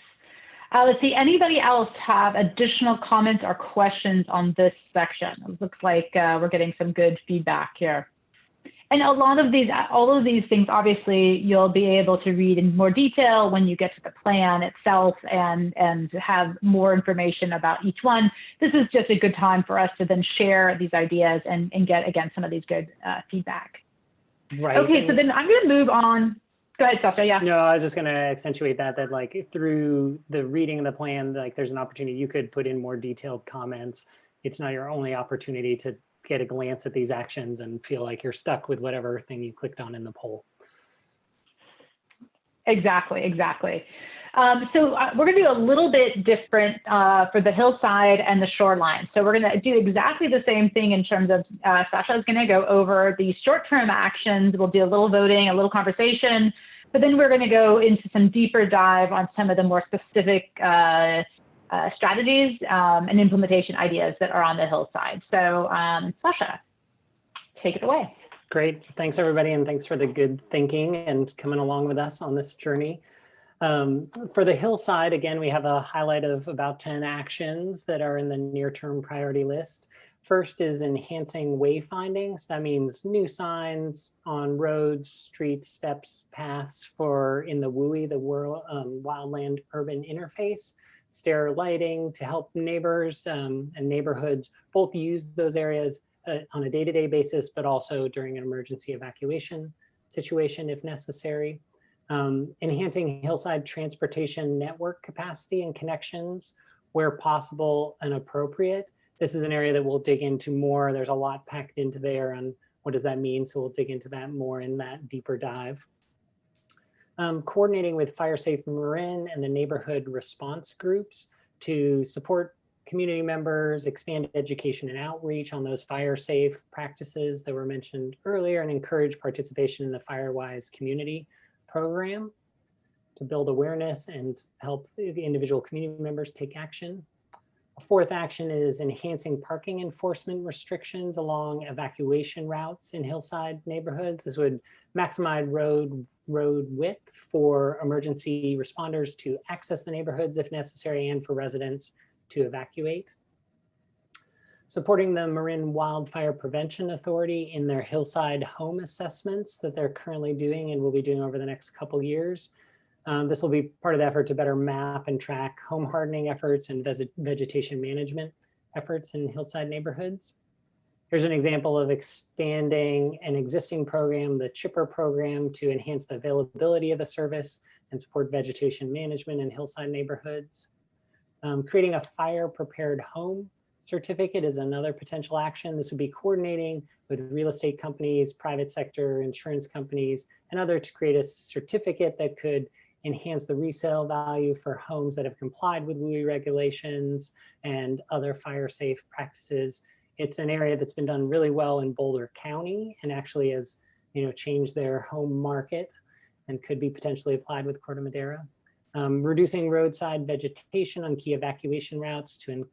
Let's see, anybody else have additional comments or questions on this section? It looks like we're getting some good feedback here. And all of these things, obviously, you'll be able to read in more detail when you get to the plan itself and have more information about each one. This is just a good time for us to then share these ideas and get, again, some of these good feedback. Right. Okay, so then I'm going to move on. Go ahead, Sasha, yeah. No, I was just going to accentuate that like through the reading of the plan, like there's an opportunity you could put in more detailed comments. It's not your only opportunity to get a glance at these actions and feel like you're stuck with whatever thing you clicked on in the poll. Exactly, exactly. So we're going to do a little bit different for the hillside and the shoreline. So we're going to do exactly the same thing in terms of Sasha is going to go over the short-term actions. We'll do a little voting, a little conversation, but then we're going to go into some deeper dive on some of the more specific strategies and implementation ideas that are on the hillside. So Sasha, take it away. Great. Thanks, everybody. And thanks for the good thinking and coming along with us on this journey. For the hillside, again, we have a highlight of about 10 actions that are in the near-term priority list. First is enhancing wayfinding. So that means new signs on roads, streets, steps, paths for in the WUI, the wildland urban interface. Stair lighting to help neighbors and neighborhoods both use those areas on a day-to-day basis, but also during an emergency evacuation situation if necessary. Enhancing hillside transportation network capacity and connections where possible and appropriate. This is an area that we'll dig into more. There's a lot packed into there on what does that mean. So we'll dig into that more in that deeper dive. Coordinating with Fire Safe Marin and the neighborhood response groups to support community members, expand education and outreach on those fire safe practices that were mentioned earlier, and encourage participation in the FireWise community program to build awareness and help the individual community members take action. A fourth action is enhancing parking enforcement restrictions along evacuation routes in hillside neighborhoods. This would maximize road width for emergency responders to access the neighborhoods if necessary and for residents to evacuate. Supporting the Marin Wildfire Prevention Authority in their hillside home assessments that they're currently doing and will be doing over the next couple years. This will be part of the effort to better map and track home hardening efforts and vegetation management efforts in hillside neighborhoods. Here's an example of expanding an existing program, the CHIPPER program, to enhance the availability of the service and support vegetation management in hillside neighborhoods. Creating a fire prepared home certificate is another potential action. This would be coordinating with real estate companies, private sector, insurance companies, and others to create a certificate that could enhance the resale value for homes that have complied with WUI regulations and other fire safe practices. It's an area that's been done really well in Boulder County and actually has, changed their home market and could be potentially applied with Corte Madera. Reducing roadside vegetation on key evacuation routes to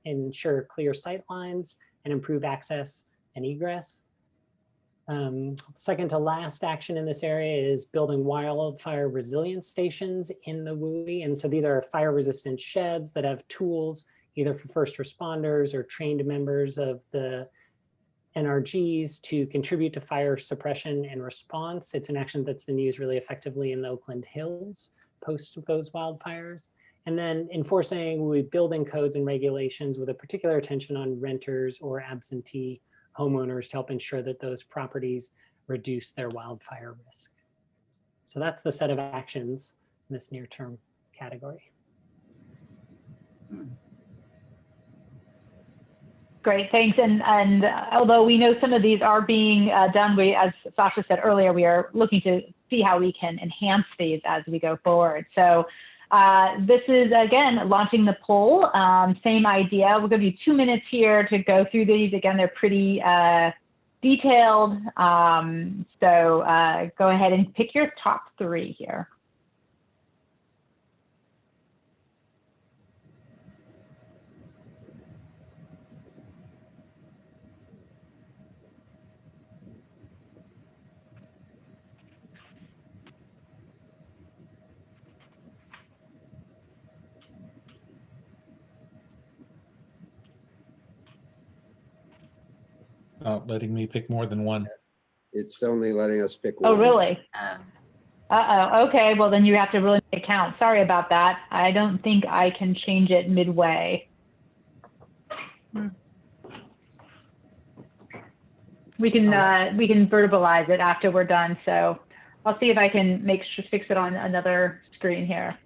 ensure clear sight lines and improve access and egress. Second to last action in this area is building wildfire resilience stations in the WUI. And so these are fire resistant sheds that have tools either for first responders or trained members of the NRGs to contribute to fire suppression and response. It's an action that's been used really effectively in the Oakland Hills post those wildfires. And then enforcing WUI building codes and regulations with a particular attention on renters or absentee homeowners to help ensure that those properties reduce their wildfire risk. So that's the set of actions in this near-term category. Great, thanks. And although we know some of these are being done, as Sasha said earlier, we are looking to see how we can enhance these as we go forward. So this is, again, launching the poll. Same idea. We'll give you 2 minutes here to go through these. Again, they're pretty detailed. So go ahead and pick your top 3 here. Not letting me pick more than one. It's only letting us pick Oh, one. really? Uh-oh. Okay, well, then you have to really make it count. Sorry about that. I don't think I can change it midway. We can verbalize it after we're done. So I'll see if I can fix it on another screen here.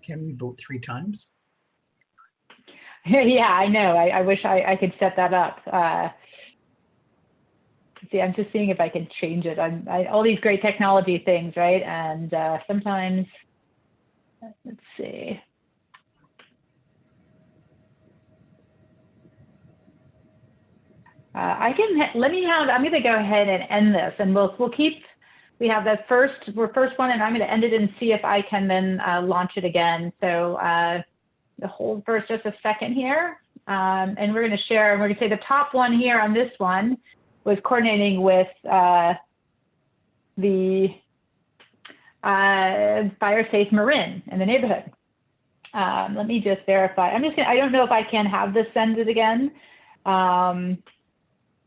Can we vote 3 times? Yeah, I know. I wish I could set that up. See, I'm just seeing if I can change it. All these great technology things, right? And sometimes, let's see. I'm going to go ahead and end this, and we'll keep. We have the first one, and I'm going to end it and see if I can then launch it again. So hold for just a second here, and we're going to share. We're going to say the top one here on this one was coordinating with the fire safe Marin in the neighborhood. Let me just verify. I don't know if I can have this send it again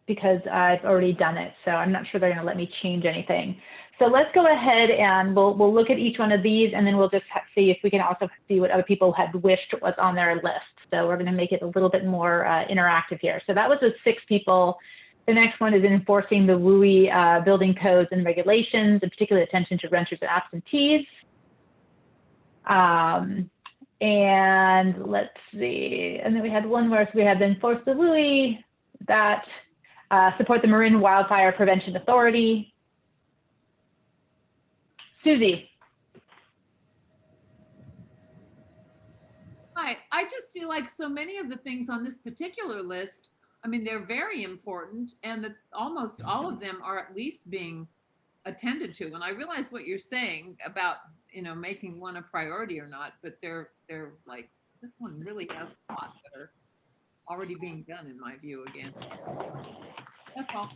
because I've already done it. So I'm not sure they're going to let me change anything. So let's go ahead and we'll look at each one of these, and then we'll just see if we can also see what other people had wished was on their list. So we're going to make it a little bit more interactive here. So that was with 6 people. The next one is enforcing the WUI building codes and regulations, and particularly attention to renters and absentees. And let's see, and then we had one more. So we had the enforce the WUI, that support the Marin Wildfire Prevention Authority. Susie. Hi, I just feel like so many of the things on this particular list, I mean, they're very important, and that almost all of them are at least being attended to. And I realize what you're saying about, making one a priority or not, but they're like, this one really has a lot that are already being done, in my view, again. That's all.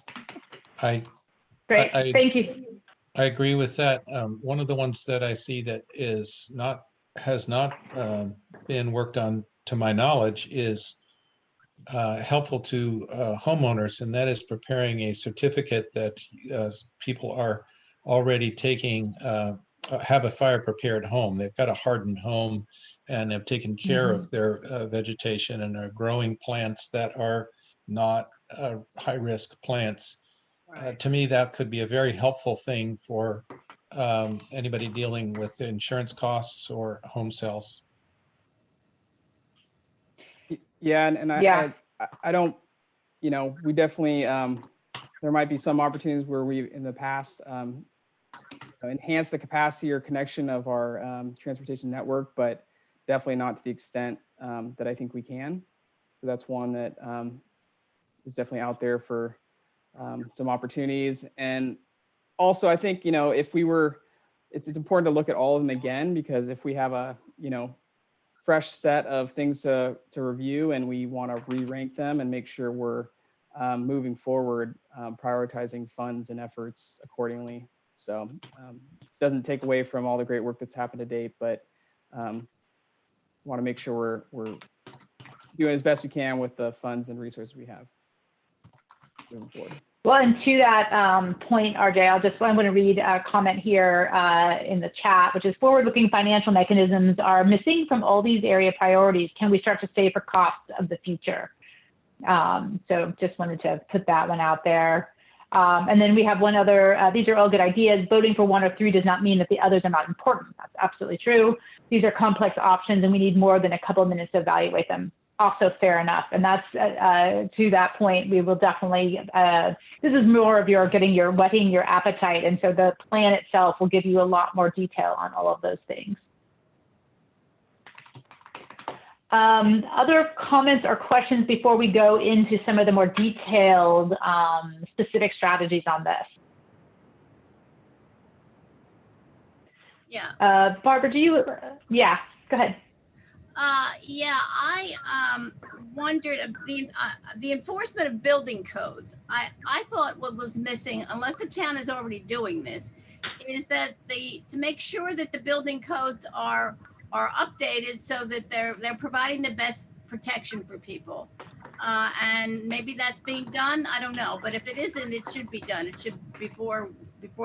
Great, thank you. I agree with that. One of the ones that I see that has not been worked on, to my knowledge, is helpful to homeowners, and that is preparing a certificate that people are already taking, have a fire prepared home. They've got a hardened home and have taken care of their vegetation and are growing plants that are not high risk plants. To me, that could be a very helpful thing for anybody dealing with insurance costs or home sales. Yeah, and I don't, we definitely, there might be some opportunities where we in the past enhance the capacity or connection of our transportation network, but definitely not to the extent that I think we can. So that's one that is definitely out there for some opportunities. And also, I think, if we were, it's important to look at all of them again, because if we have a, fresh set of things to review and we want to re-rank them and make sure we're moving forward, prioritizing funds and efforts accordingly. So doesn't take away from all the great work that's happened to date, but want to make sure we're doing as best we can with the funds and resources we have. moving forward. Well, and to that point, RJ, I'm going to read a comment here in the chat, which is forward-looking financial mechanisms are missing from all these area priorities. Can we start to save for costs of the future? So just wanted to put that one out there. And then we have one other, these are all good ideas. Voting for one or three does not mean that the others are not important. That's absolutely true. These are complex options and we need more than a couple of minutes to evaluate them. Also fair enough. And that's to that point, we will definitely, this is more of your whetting your appetite. And so the plan itself will give you a lot more detail on all of those things. Other comments or questions before we go into some of the more detailed specific strategies on this? Yeah. Barbara, do you, yeah, go ahead. Yeah, I wondered the enforcement of building codes. I thought what was missing, unless the town is already doing this, is that to make sure that the building codes are updated so that they're providing the best protection for people. And maybe that's being done. I don't know, but if it isn't, it should be done. It should before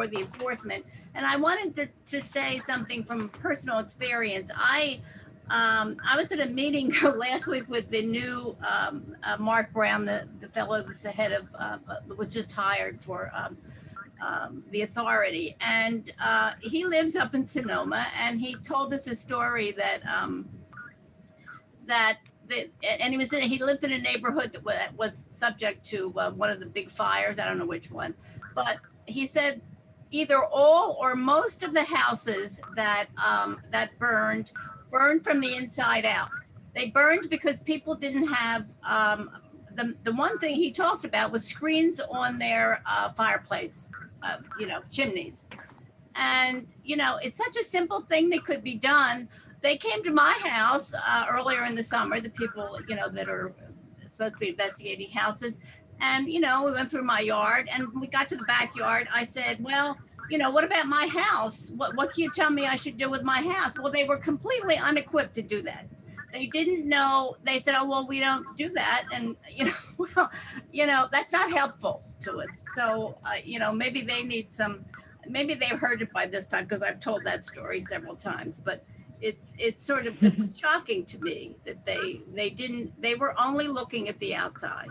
the enforcement. And I wanted to say something from personal experience. I was at a meeting last week with the new Mark Brown, the fellow that's the head of, was just hired for the authority. And he lives up in Sonoma, and he told us a story that, and he lives in a neighborhood that was subject to one of the big fires. I don't know which one, but he said either all or most of the houses that burned from the inside out. They burned because people didn't have, the one thing he talked about was screens on their fireplace, chimneys. And, it's such a simple thing that could be done. They came to my house earlier in the summer, the people, that are supposed to be investigating houses. And, we went through my yard and we got to the backyard. I said, well, what about my house? What can you tell me I should do with my house? Well, they were completely unequipped to do that. They didn't know. They said, oh, well, we don't do that. And, that's not helpful to us. So, maybe they need maybe they've heard it by this time because I've told that story several times, but it's sort of shocking to me that they were only looking at the outside.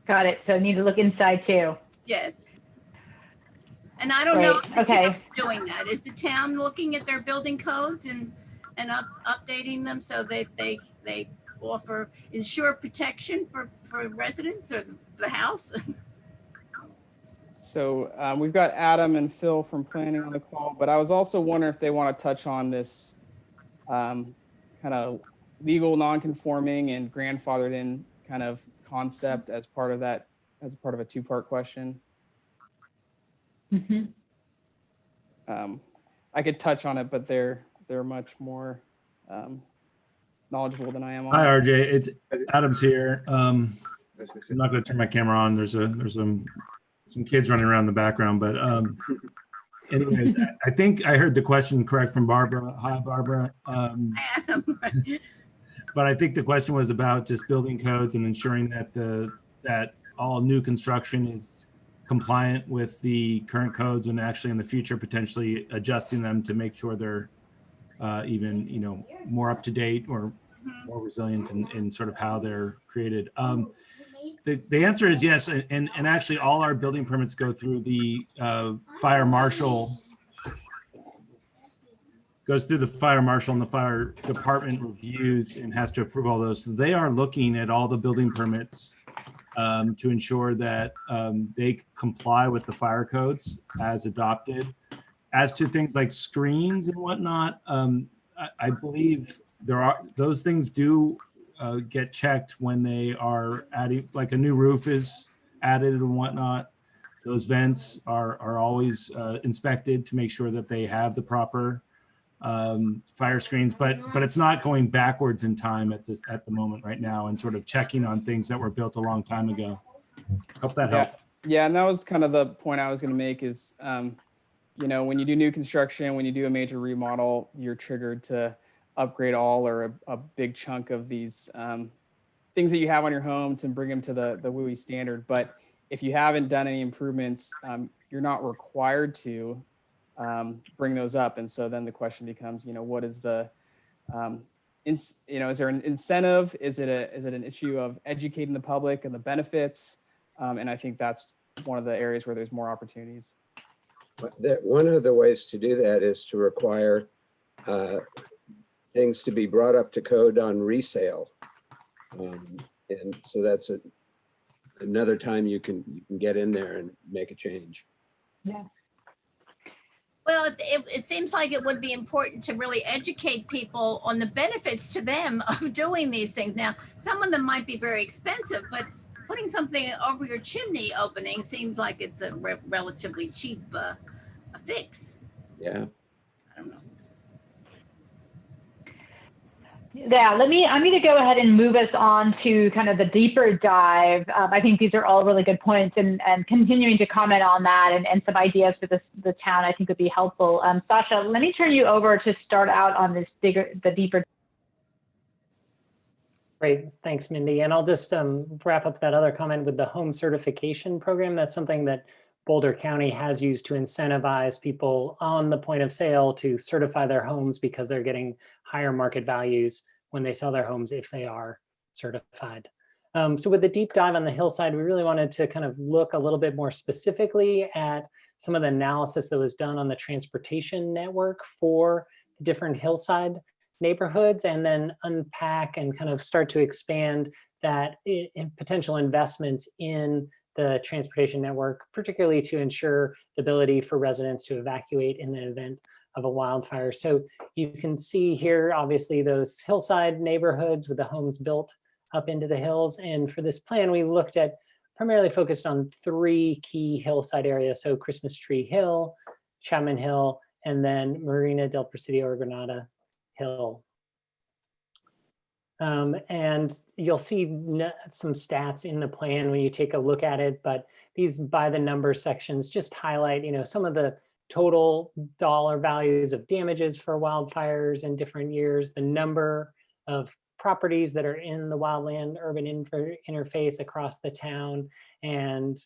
Got it. So need to look inside too. Yes. And I don't know if the town is doing that. Is the town looking at their building codes and updating them so that they ensure protection for residents or the house? So we've got Adam and Phil from planning on the call, but I was also wondering if they want to touch on this kind of legal non-conforming and grandfathered in kind of concept as part of that, as part of a two-part question. Mm-hmm. I could touch on it, but they're much more knowledgeable than I am on Hi, it. RJ. It's Adam's here. I'm not going to turn my camera on. There's some kids running around in the background, but anyways, I think I heard the question correct from Barbara. Hi, Barbara. But I think the question was about just building codes and ensuring that that all new construction is compliant with the current codes and actually in the future potentially adjusting them to make sure they're even more up to date or more resilient in sort of how they're created. The answer is yes, and actually all our building permits go through the fire marshal. Goes through the fire marshal, and the fire department reviews and has to approve all those. So they are looking at all the building permits to ensure that they comply with the fire codes as adopted. As to things like screens and whatnot, I believe those things do get checked when they are adding, like a new roof is added and whatnot. Those vents are always inspected to make sure that they have the proper fire screens, but it's not going backwards in time at the moment right now and sort of checking on things that were built a long time ago. Hope that helps. Yeah, and that was kind of the point I was going to make is, when you do new construction, when you do a major remodel, you're triggered to upgrade all or a big chunk of these things that you have on your home to bring them to the WUI standard. But if you haven't done any improvements, you're not required to bring those up. And so then the question becomes, what is the, is there an incentive? Is it an issue of educating the public and the benefits? And I think that's one of the areas where there's more opportunities. One of the ways to do that is to require things to be brought up to code on resale. And so that's another time you can get in there and make a change. Yeah. Well, it seems like it would be important to really educate people on the benefits to them of doing these things. Now, some of them might be very expensive, but putting something over your chimney opening seems like it's a relatively cheap fix. Yeah. I don't know. Yeah, I'm going to go ahead and move us on to kind of the deeper dive. I think these are all really good points, and continuing to comment on that and some ideas for the town I think would be helpful. Sasha, let me turn you over to start out on the deeper. Great, thanks, Mindy. And I'll just wrap up that other comment with the home certification program. That's something that Boulder County has used to incentivize people on the point of sale to certify their homes because they're getting higher market values when they sell their homes if they are certified. So with the deep dive on the hillside, we really wanted to kind of look a little bit more specifically at some of the analysis that was done on the transportation network for different hillside neighborhoods, and then unpack and kind of start to expand that in potential investments in the transportation network, particularly to ensure the ability for residents to evacuate in the event of a wildfire. So you can see here, obviously, those hillside neighborhoods with the homes built up into the hills. And for this plan, we looked at primarily focused on 3 key hillside areas. So Christmas Tree Hill, Chapman Hill, and then Marina del Presidio or Granada Hill. And you'll see some stats in the plan when you take a look at it, but these by the number sections just highlight, some of the total dollar values of damages for wildfires in different years, the number of properties that are in the wildland urban interface across the town, and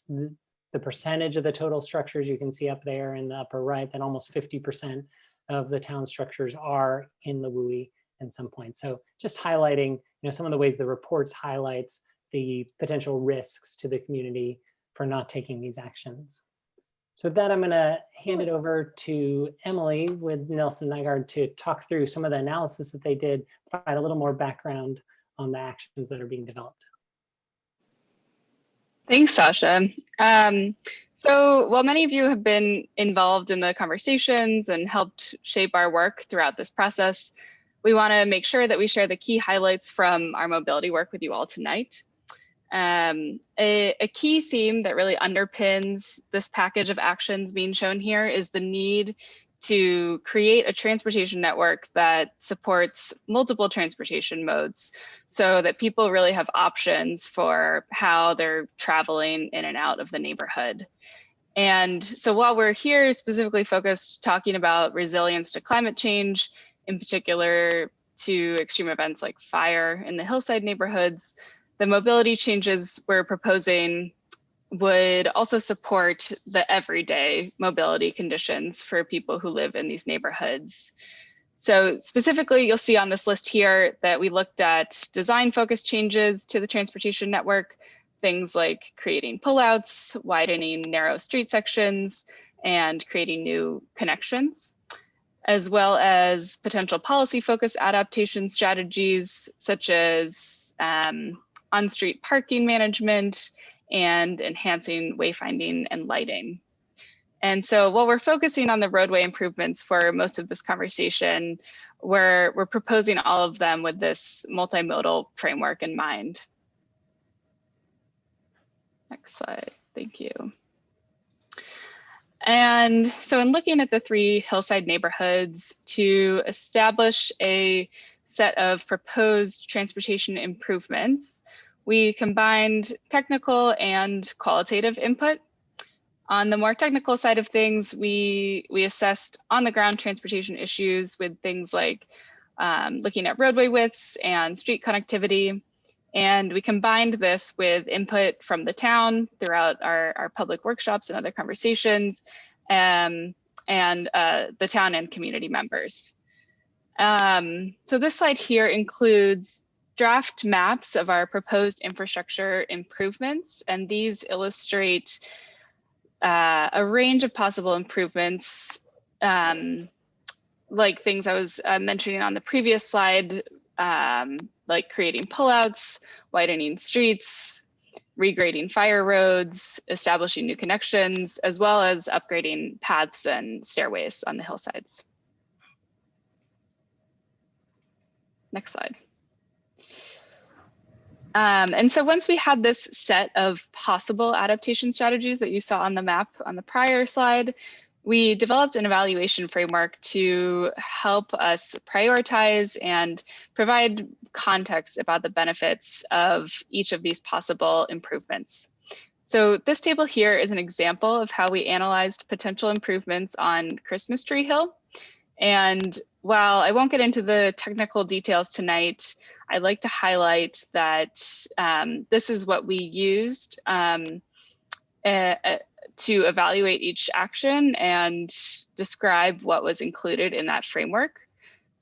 the percentage of the total structures you can see up there in the upper right, that almost 50% of the town structures are in the WUI at some point. So just highlighting, some of the ways the reports highlights the potential risks to the community for not taking these actions. So with that, I'm going to hand it over to Emily with Nelson Nygaard to talk through some of the analysis that they did, provide a little more background on the actions that are being developed. Thanks, Sasha. So while many of you have been involved in the conversations and helped shape our work throughout this process, we want to make sure that we share the key highlights from our mobility work with you all tonight. A key theme that really underpins this package of actions being shown here is the need to create a transportation network that supports multiple transportation modes so that people really have options for how they're traveling in and out of the neighborhood. And so while we're here specifically focused talking about resilience to climate change, in particular to extreme events like fire in the hillside neighborhoods, the mobility changes we're proposing would also support the everyday mobility conditions for people who live in these neighborhoods. So specifically, you'll see on this list here that we looked at design-focused changes to the transportation network, things like creating pullouts, widening narrow street sections, and creating new connections, as well as potential policy-focused adaptation strategies such as on-street parking management and enhancing wayfinding and lighting. And so while we're focusing on the roadway improvements for most of this conversation, we're proposing all of them with this multimodal framework in mind. Next slide, thank you. And so in looking at the 3 hillside neighborhoods, to establish a set of proposed transportation improvements, we combined technical and qualitative input. On the more technical side of things, we assessed on-the-ground transportation issues with things like looking at roadway widths and street connectivity. And we combined this with input from the town throughout our public workshops and other conversations, and the town and community members. So this slide here includes draft maps of our proposed infrastructure improvements, and these illustrate a range of possible improvements, like things I was mentioning on the previous slide, like creating pullouts, widening streets, regrading fire roads, establishing new connections, as well as upgrading paths and stairways on the hillsides. Next slide. And so once we had this set of possible adaptation strategies that you saw on the map on the prior slide, we developed an evaluation framework to help us prioritize and provide context about the benefits of each of these possible improvements. So this table here is an example of how we analyzed potential improvements on Christmas Tree Hill. And while I won't get into the technical details tonight, I'd like to highlight that this is what we used to evaluate each action and describe what was included in that framework.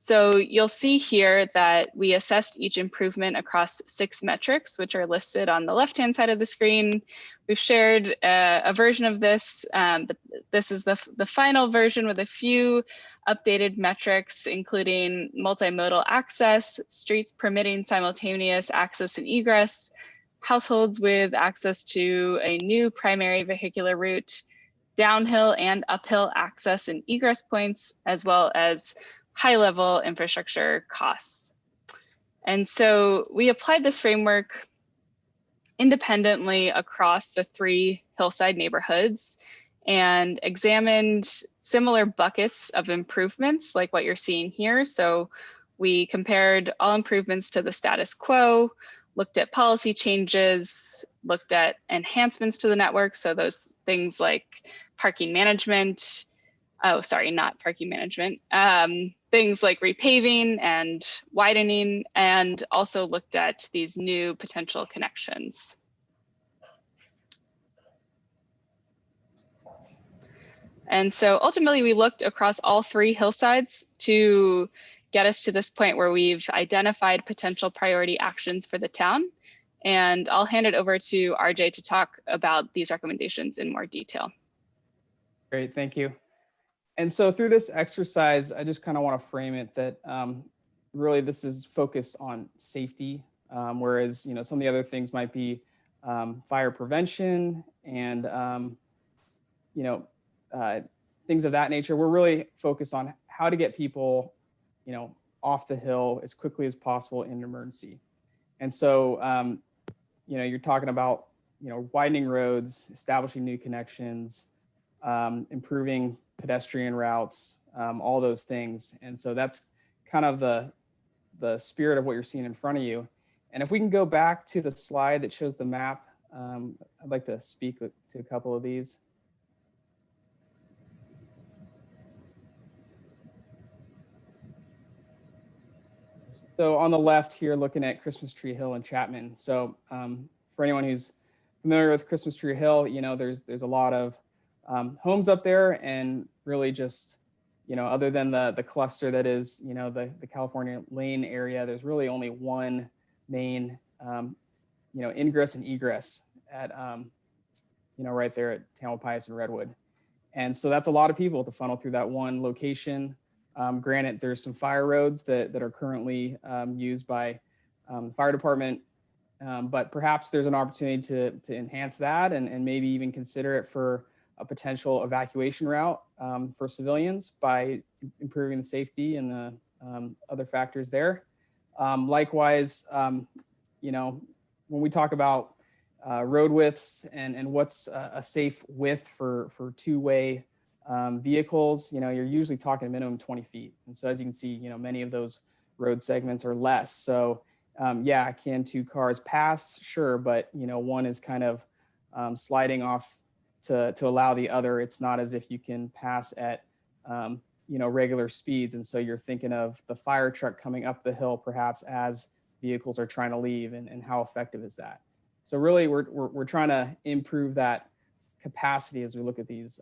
So you'll see here that we assessed each improvement across 6 metrics, which are listed on the left-hand side of the screen. We've shared a version of this, but this is the final version with a few updated metrics, including multimodal access, streets permitting simultaneous access and egress, households with access to a new primary vehicular route, downhill and uphill access and egress points, as well as high-level infrastructure costs. And so we applied this framework independently across the 3 hillside neighborhoods and examined similar buckets of improvements like what you're seeing here. So we compared all improvements to the status quo, looked at policy changes, looked at enhancements to the network. So those things like parking management, not parking management, things like repaving and widening, and also looked at these new potential connections. And so ultimately we looked across all 3 hillsides to get us to this point where we've identified potential priority actions for the town. And I'll hand it over to RJ to talk about these recommendations in more detail. Great, thank you. And so through this exercise, I just kind of want to frame it that really this is focused on safety, whereas some of the other things might be fire prevention and things of that nature. We're really focused on how to get people off the hill as quickly as possible in an emergency. And so you're talking about widening roads, establishing new connections, improving pedestrian routes, all those things. And so that's kind of the spirit of what you're seeing in front of you. And if we can go back to the slide that shows the map, I'd like to speak to a couple of these. So on the left here, looking at Christmas Tree Hill and Chapman. So for anyone who's familiar with Christmas Tree Hill, there's a lot of homes up there, and really just, other than the cluster that is, the California Lane area, there's really only one main, ingress and egress at, right there at Tamalpais and Redwood. And so that's a lot of people to funnel through that one location. Granted, there's some fire roads that are currently used by the fire department, but perhaps there's an opportunity to enhance that and maybe even consider it for a potential evacuation route for civilians by improving the safety and the other factors there. Likewise, when we talk about road widths and what's a safe width for two-way vehicles, you're usually talking a minimum 20 feet. And so as you can see, many of those road segments are less. So can 2 cars pass? Sure, but one is kind of sliding off to allow the other. It's not as if you can pass at regular speeds. And so you're thinking of the fire truck coming up the hill perhaps as vehicles are trying to leave, and how effective is that? So really, we're trying to improve that capacity as we look at these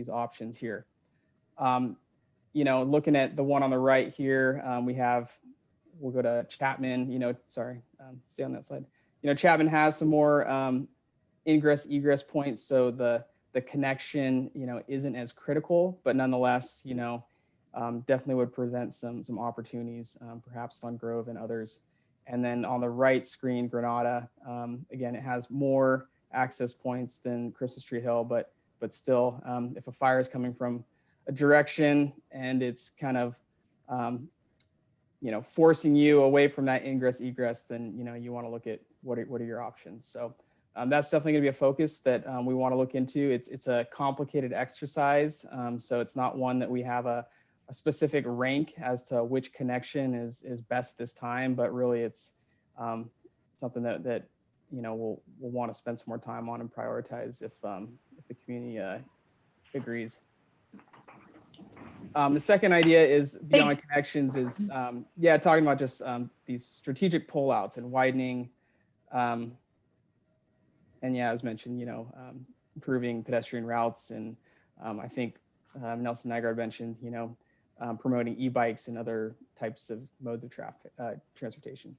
options here. Looking at the one on the right here, we'll go to Chapman. Stay on that slide. Chapman has some more ingress egress points, so the connection isn't as critical, but nonetheless definitely would present some opportunities, perhaps on Grove and others. And then on the right screen, Granada, again, it has more access points than Christmas Tree Hill, but still, if a fire is coming from a direction and it's kind of forcing you away from that ingress egress, then you want to look at what are your options. So that's definitely going to be a focus that we want to look into. It's a complicated exercise, so it's not one that we have a specific rank as to which connection is best this time, but really it's something that we'll want to spend some more time on and prioritize if the community agrees. The second idea is beyond connections is talking about just these strategic pullouts and widening, and as mentioned, improving pedestrian routes, and I think Nelson Nygaard mentioned promoting e-bikes and other types of modes of transportation.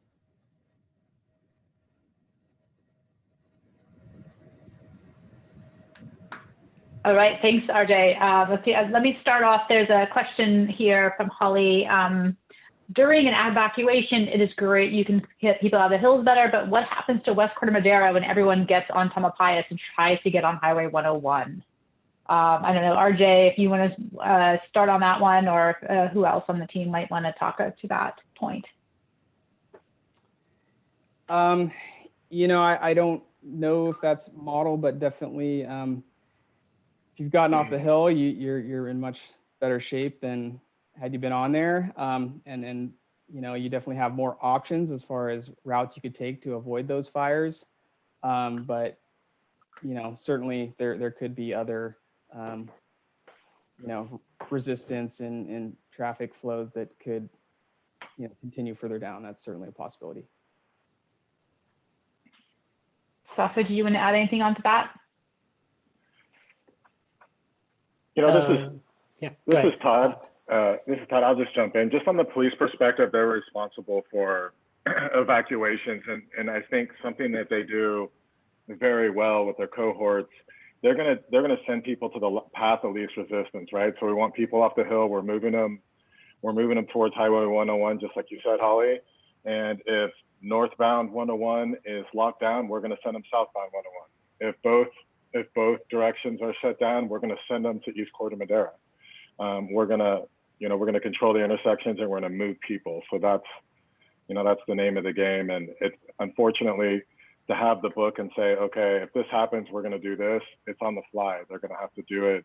All right, thanks, RJ. Let's see. Let me start off. There's a question here from Holly. During an evacuation, it is great. You can get people out of the hills better, but what happens to West Corte Madera when everyone gets on Tamalpais and tries to get on Highway 101? I don't know, RJ, if you want to start on that one, or who else on the team might want to talk to that point. I don't know if that's model, but definitely if you've gotten off the hill, you're in much better shape than had you been on there. And you definitely have more options as far as routes you could take to avoid those fires. But certainly there could be other resistance and traffic flows that could continue further down. That's certainly a possibility. Sasha, do you want to add anything onto that? This is Todd. I'll just jump in. Just on the police perspective, they're responsible for evacuations, and I think something that they do very well with their cohorts, they're gonna send people to the path of least resistance, right? So we want people off the hill. We're moving them towards Highway 101, just like you said, Holly. And if northbound 101 is locked down, we're gonna send them southbound 101. If both directions are shut down, we're gonna send them to East Corte Madera. We're gonna control the intersections, and we're gonna move people. So that's the name of the game. And it's unfortunately, to have the book and say, okay, if this happens, we're gonna do this, it's on the fly. They're gonna have to do it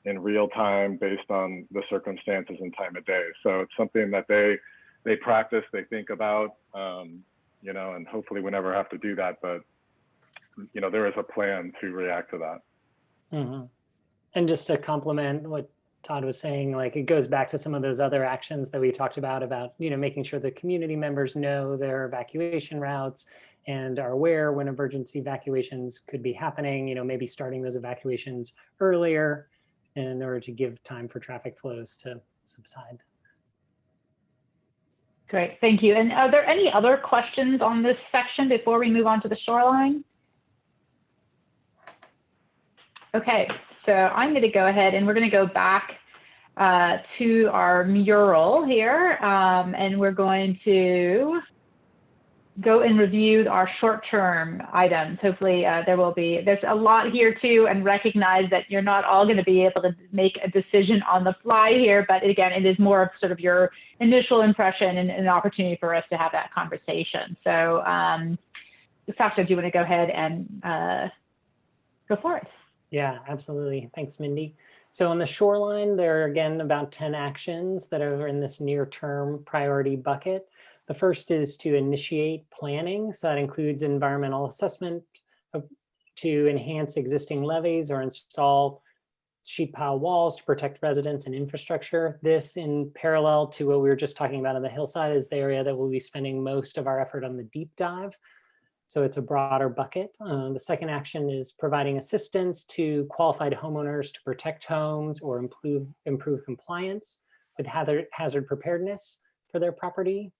in real time based on the circumstances and time of day. So it's something that they practice, they think about, and hopefully we never have to do that, but there is a plan to react to that. Mm-hmm. And just to complement what Todd was saying, like, it goes back to some of those other actions that we talked about, making sure the community members know their evacuation routes and are aware when emergency evacuations could be happening, maybe starting those evacuations earlier in order to give time for traffic flows to subside. Great, thank you. And are there any other questions on this section before we move on to the shoreline? Okay, so I'm going to go ahead and we're going to go back to our mural here, and we're going to go and review our short-term items. Hopefully there's a lot here too, and recognize that you're not all going to be able to make a decision on the fly here, but again, it is more of sort of your initial impression and an opportunity for us to have that conversation. So Sasha, do you want to go ahead and go for it? Yeah, absolutely. Thanks, Mindy. So on the shoreline, there are again about 10 actions that are in this near-term priority bucket. The first is to initiate planning. So that includes environmental assessment to enhance existing levees or install sheet pile walls to protect residents and infrastructure. This, in parallel to what we were just talking about on the hillside, is the area that we'll be spending most of our effort on the deep dive. So it's a broader bucket. The second action is providing assistance to qualified homeowners to protect homes or improve compliance with hazard preparedness for their property.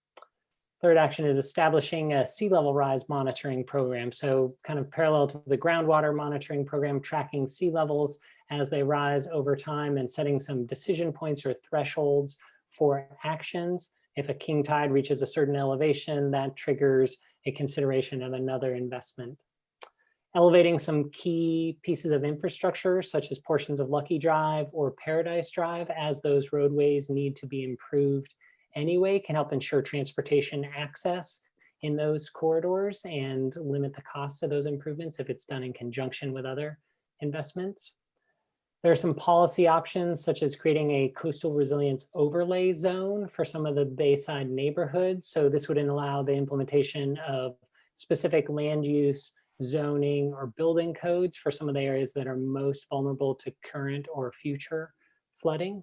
Third action is establishing a sea level rise monitoring program. So kind of parallel to the groundwater monitoring program, tracking sea levels as they rise over time and setting some decision points or thresholds for actions. If a king tide reaches a certain elevation, that triggers a consideration of another investment. Elevating some key pieces of infrastructure, such as portions of Lucky Drive or Paradise Drive, as those roadways need to be improved anyway, can help ensure transportation access in those corridors and limit the cost of those improvements if it's done in conjunction with other investments. There are some policy options, such as creating a coastal resilience overlay zone for some of the Bayside neighborhoods. So this would allow the implementation of specific land use, zoning, or building codes for some of the areas that are most vulnerable to current or future flooding.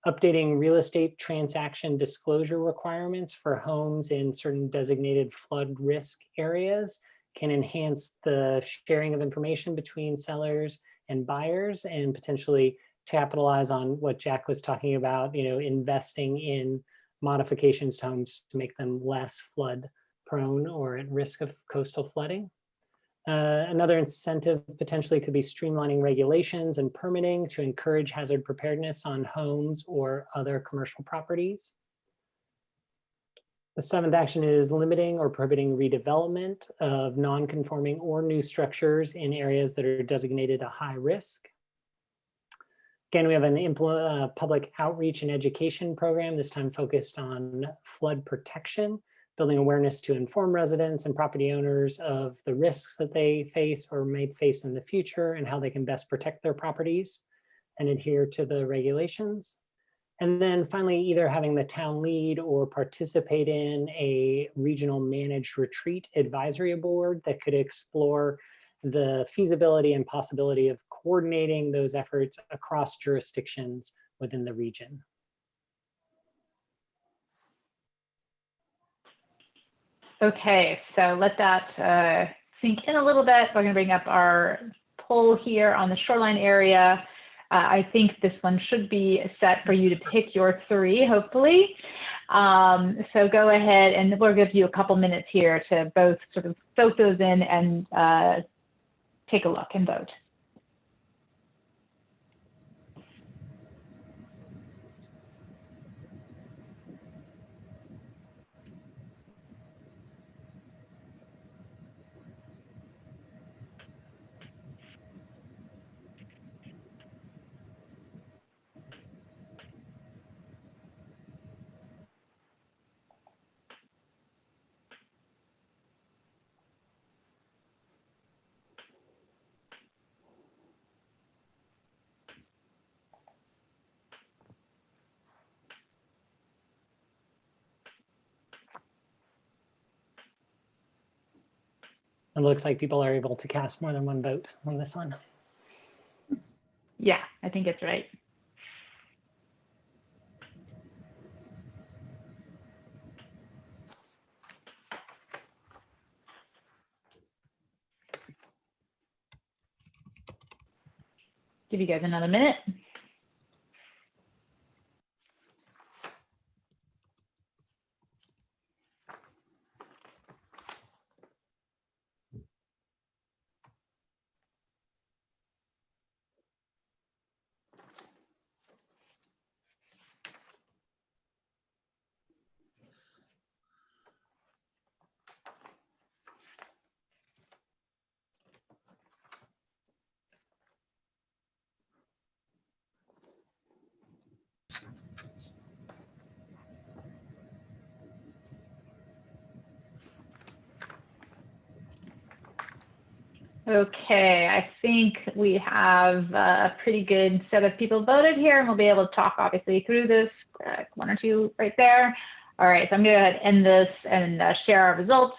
Updating real estate transaction disclosure requirements for homes in certain designated flood risk areas can enhance the sharing of information between sellers and buyers, and potentially capitalize on what Jack was talking about, investing in modifications to homes to make them less flood prone or at risk of coastal flooding. Another incentive potentially could be streamlining regulations and permitting to encourage hazard preparedness on homes or other commercial properties. The seventh action is limiting or prohibiting redevelopment of non-conforming or new structures in areas that are designated a high risk. Again, we have an public outreach and education program, this time focused on flood protection, building awareness to inform residents and property owners of the risks that they face or may face in the future and how they can best protect their properties and adhere to the regulations. And then finally, either having the town lead or participate in a regional managed retreat advisory board that could explore the feasibility and possibility of coordinating those efforts across jurisdictions within the region. Okay, so let that sink in a little bit. We're going to bring up our poll here on the shoreline area. I think this one should be set for you to pick your three, hopefully. So go ahead, and we'll give you a couple minutes here to both sort of soak those in and take a look and vote. It looks like people are able to cast more than one vote on this one. Yeah, I think it's right. Give you guys another minute. Okay, I think we have a pretty good set of people voted here, and we'll be able to talk obviously through this. One or two right there. All right, so I'm going to end this and share our results.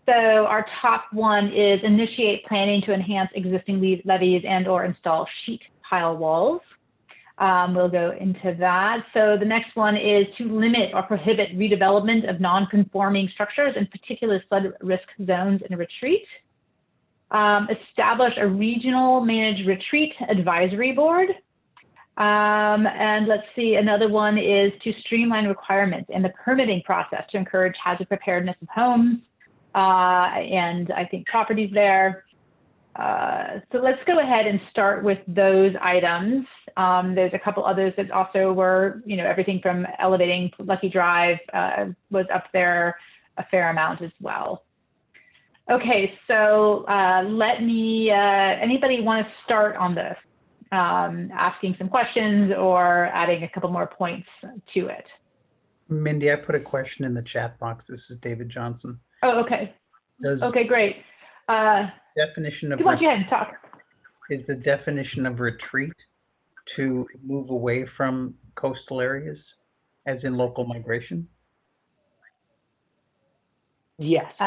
So our top one is initiate planning to enhance existing levees and or install sheet tile walls. We'll go into that. So the next one is to limit or prohibit redevelopment of non-conforming structures, in particular flood risk zones and retreat. Establish a regional managed retreat advisory board. And let's see, another one is to streamline requirements in the permitting process to encourage hazard preparedness of homes and I think properties there. So let's go ahead and start with those items. There's a couple others that also were, you know, everything from elevating Lucky Drive was up there a fair amount as well. Okay, so let me, anybody want to start on this? Asking some questions or adding a couple more points to it. Mindy, I put a question in the chat box. This is David Johnson. Oh, okay. Okay, great. Definition of go ahead and talk. Is the definition of retreat to move away from coastal areas, as in local migration? Yes.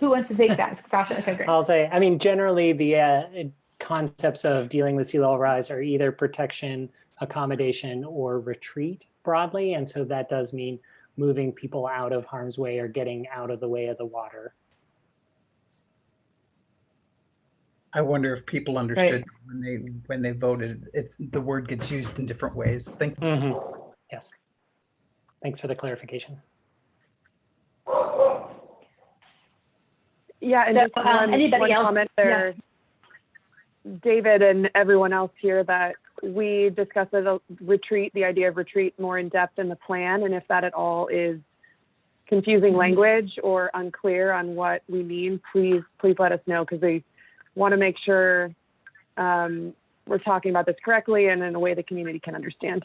Who wants to take that? Sasha? Okay, great. I'll say, I mean, generally the concepts of dealing with sea level rise are either protection, accommodation, or retreat broadly. And so that does mean moving people out of harm's way or getting out of the way of the water. I wonder if people understood when they voted. It's the word gets used in different ways. Thank you. Yes. Thanks for the clarification. Yeah, and just one comment there, David and everyone else here, that we discussed the retreat, the idea of retreat more in depth in the plan, and if that at all is confusing language or unclear on what we mean, please let us know, because we want to make sure we're talking about this correctly and in a way the community can understand.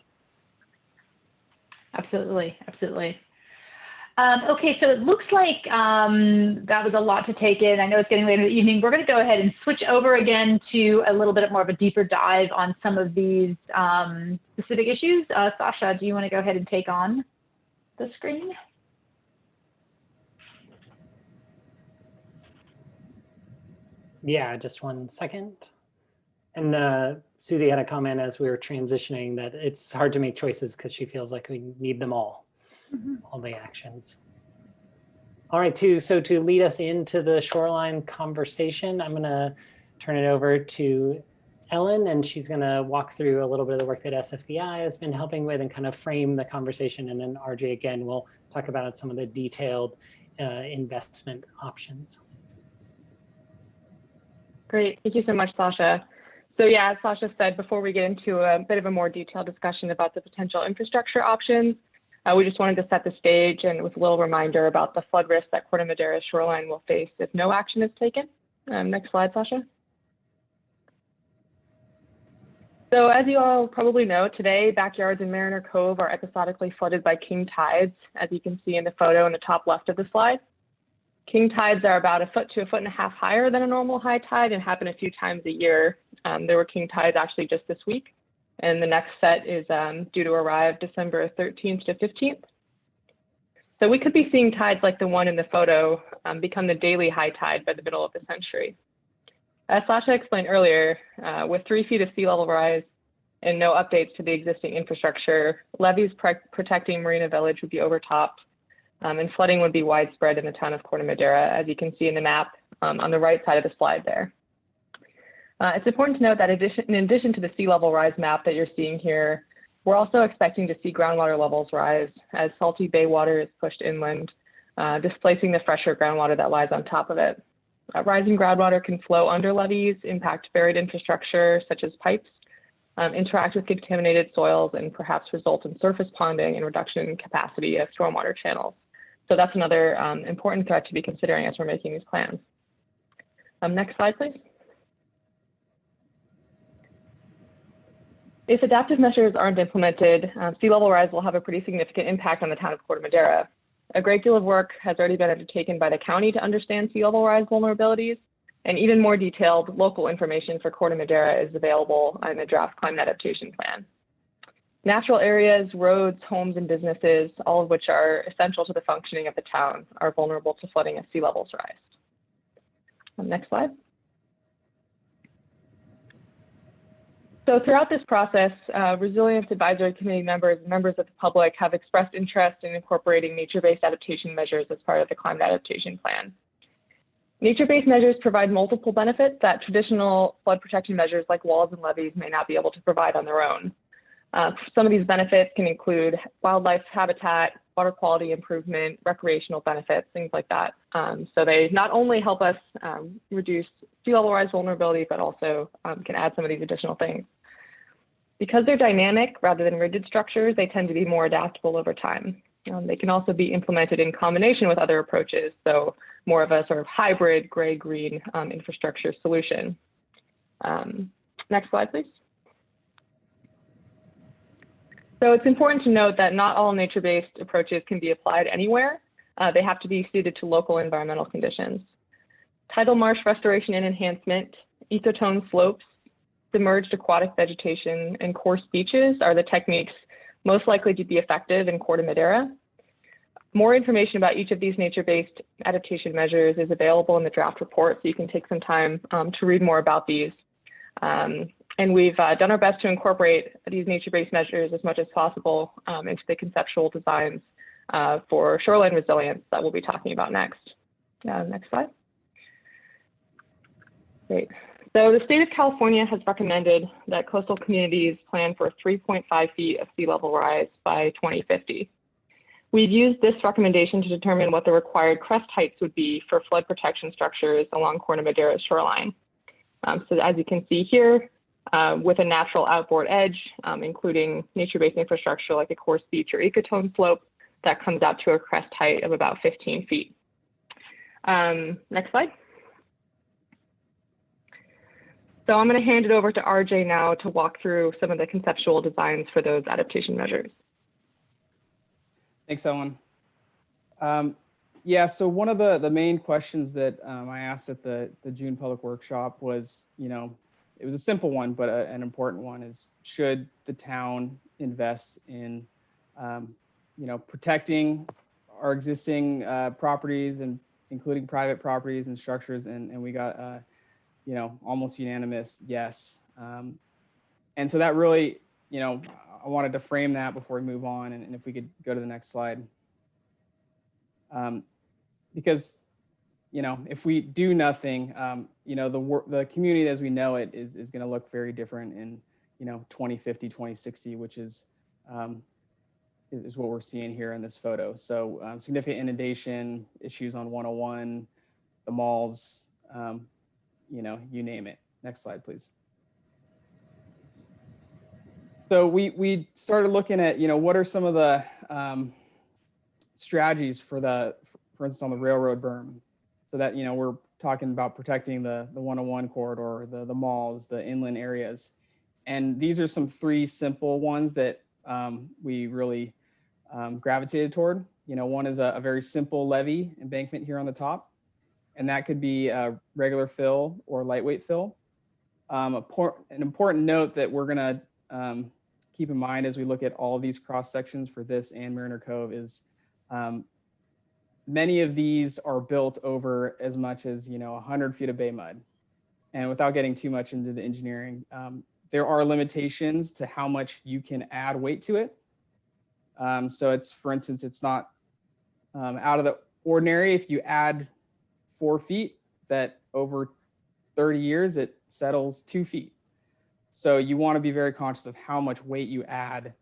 Absolutely, absolutely. Okay, so it looks like that was a lot to take in. I know it's getting late in the evening. We're going to go ahead and switch over again to a little bit more of a deeper dive on some of these specific issues. Sasha, do you want to go ahead and take on the screen? Yeah, just 1 second. And Susie had a comment as we were transitioning that it's hard to make choices because she feels like we need them all. All the actions. All right, so to lead us into the shoreline conversation, I'm going to turn it over to Ellen, and she's going to walk through a little bit of the work that SFBI has been helping with and kind of frame the conversation. And then RJ, again, will talk about some of the detailed investment options. Great. Thank you so much, Sasha. So yeah, as Sasha said, before we get into a bit of a more detailed discussion about the potential infrastructure options, we just wanted to set the stage and with a little reminder about the flood risk that Corte Madera shoreline will face if no action is taken. Next slide, Sasha. So as you all probably know, today backyards in Mariner Cove are episodically flooded by king tides, as you can see in the photo in the top left of the slide. King tides are about 1 foot to 1.5 feet higher than a normal high tide and happen a few times a year. There were king tides actually just this week, and the next set is due to arrive December 13th to 15th. So we could be seeing tides like the one in the photo become the daily high tide by the middle of the century. As Sasha explained earlier, with 3 feet of sea level rise and no updates to the existing infrastructure, levees protecting Marina Village would be overtopped, and flooding would be widespread in the town of Corte Madera, as you can see in the map on the right side of the slide there. It's important to note that in addition to the sea level rise map that you're seeing here, we're also expecting to see groundwater levels rise as salty bay water is pushed inland, displacing the fresher groundwater that lies on top of it. Rising groundwater can flow under levees, impact buried infrastructure such as pipes, interact with contaminated soils, and perhaps result in surface ponding and reduction in capacity of stormwater channels. So that's another important threat to be considering as we're making these plans. Next slide, please. If adaptive measures aren't implemented, sea level rise will have a pretty significant impact on the town of Corte Madera. A great deal of work has already been undertaken by the county to understand sea level rise vulnerabilities, and even more detailed local information for Corte Madera is available in the draft climate adaptation plan. Natural areas, roads, homes, and businesses, all of which are essential to the functioning of the town, are vulnerable to flooding as sea levels rise. Next slide. So throughout this process, Resilience Advisory Committee members and members of the public have expressed interest in incorporating nature-based adaptation measures as part of the Climate Adaptation Plan. Nature-based measures provide multiple benefits that traditional flood protection measures like walls and levees may not be able to provide on their own. Some of these benefits can include wildlife habitat, water quality improvement, recreational benefits, things like that. So they not only help us reduce sea level rise vulnerability, but also can add some of these additional things. Because they're dynamic rather than rigid structures, they tend to be more adaptable over time. They can also be implemented in combination with other approaches, so more of a sort of hybrid gray-green infrastructure solution. Next slide, please. So it's important to note that not all nature-based approaches can be applied anywhere. They have to be suited to local environmental conditions. Tidal marsh restoration and enhancement, ecotone slopes, submerged aquatic vegetation, and coarse beaches are the techniques most likely to be effective in Corte Madera. More information about each of these nature-based adaptation measures is available in the draft report, so you can take some time to read more about these. And we've done our best to incorporate these nature-based measures as much as possible into the conceptual designs for shoreline resilience that we'll be talking about next. Next slide. Great. So the state of California has recommended that coastal communities plan for 3.5 feet of sea level rise by 2050. We've used this recommendation to determine what the required crest heights would be for flood protection structures along Corte Madera's shoreline. So as you can see here, with a natural outboard edge, including nature-based infrastructure like a coarse beach or ecotone slope, that comes out to a crest height of about 15 feet. Next slide. So I'm going to hand it over to RJ now to walk through some of the conceptual designs for those adaptation measures. Thanks, Ellen. Yeah, so one of the main questions that I asked at the June public workshop was, it was a simple one, but an important one is, should the town invest in, protecting our existing properties and including private properties and structures? And we got, almost unanimous yes. And so that really, I wanted to frame that before we move on. And if we could go to the next slide. Because, if we do nothing, the community as we know it is going to look very different in, 2050, 2060, which is what we're seeing here in this photo. So significant inundation, issues on 101, the malls, you name it. Next slide, please. So we started looking at, what are some of the strategies for instance, on the railroad berm, so that, we're talking about protecting the 101 corridor, the malls, the inland areas. And these are some 3 simple ones that we really gravitated toward. One is a very simple levee embankment here on the top. And that could be a regular fill or lightweight fill. An important note that we're gonna keep in mind as we look at all of these cross sections for this and Mariner Cove is many of these are built over as much as 100 feet of bay mud. And without getting too much into the engineering, there are limitations to how much you can add weight to it. So it's, for instance, it's not out of the ordinary if you add 4 feet, that over 30 years, it settles 2 feet. So you want to be very conscious of how much weight you add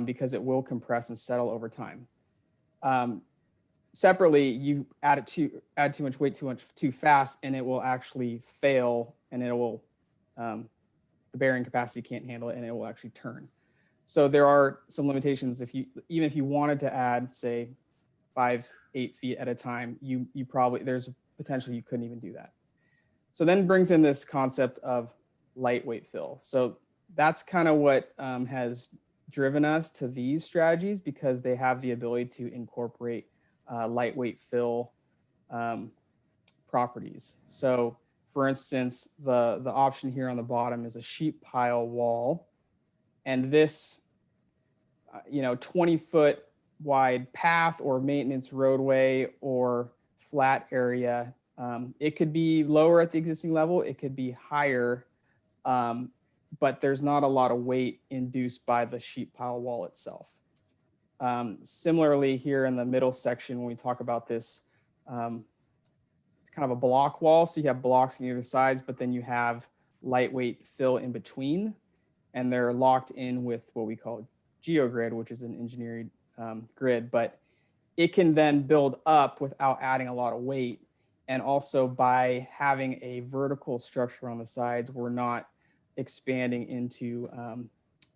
because it will compress and settle over time. Separately, you add too much weight too fast, and it will actually fail, and it will the bearing capacity can't handle it, and it will actually turn. So there are some limitations. Even if you wanted to add, say, 5-8 feet at a time, you probably, there's potential you couldn't even do that. So then brings in this concept of lightweight fill. So that's kind of what has driven us to these strategies, because they have the ability to incorporate lightweight fill properties. So for instance, the option here on the bottom is a sheet pile wall. And this 20-foot wide path or maintenance roadway or flat area, it could be lower at the existing level, it could be higher but there's not a lot of weight induced by the sheet pile wall itself. Similarly, here in the middle section, when we talk about this, it's kind of a block wall. So you have blocks on either sides, but then you have lightweight fill in between, and they're locked in with what we call geogrid, which is an engineered grid, but it can then build up without adding a lot of weight. And also by having a vertical structure on the sides, we're not expanding into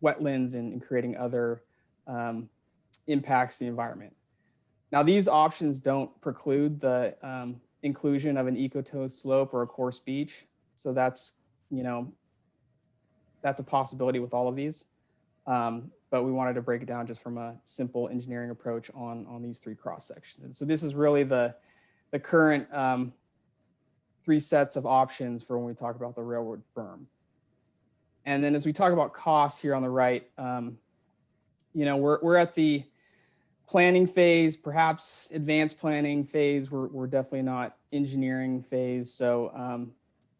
wetlands and creating other impacts to the environment. Now, these options don't preclude the inclusion of an eco-toe slope or a coarse beach. So that's, that's a possibility with all of these. But we wanted to break it down just from a simple engineering approach on these three cross sections. And so this is really the current three sets of options for when we talk about the railroad berm. And then as we talk about costs here on the right, we're at the planning phase, perhaps advanced planning phase. We're definitely not engineering phase. So,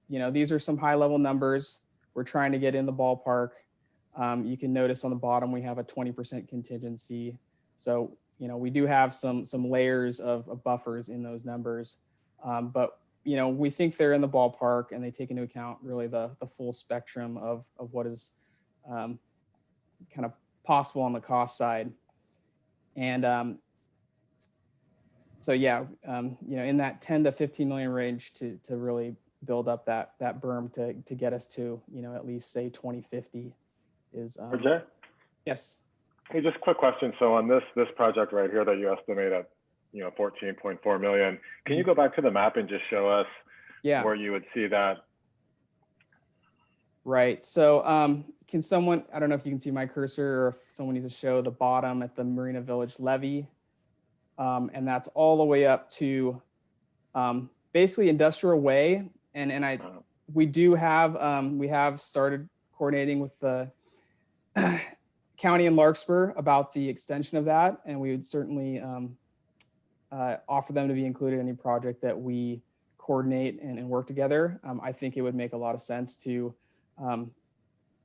these are some high level numbers. We're trying to get in the ballpark. You can notice on the bottom, we have a 20% contingency. So, we do have some layers of buffers in those numbers. But, we think they're in the ballpark, and they take into account really the full spectrum of what is kind of possible on the cost side. And so, yeah, in that 10 to 15 million range to really build up that berm to get us to, at least say 2050 is. RJ? Yes. Hey, just a quick question. So on this project right here that you estimate at, 14.4 million, can you go back to the map and just show us where you would see that? Right. So can someone, I don't know if you can see my cursor, or if someone needs to show the bottom at the Marina Village levee. And that's all the way up to basically Industrial Way. And we do have, we have started coordinating with the county and Larkspur about the extension of that. And we would certainly offer them to be included in any project that we coordinate and work together. I think it would make a lot of sense to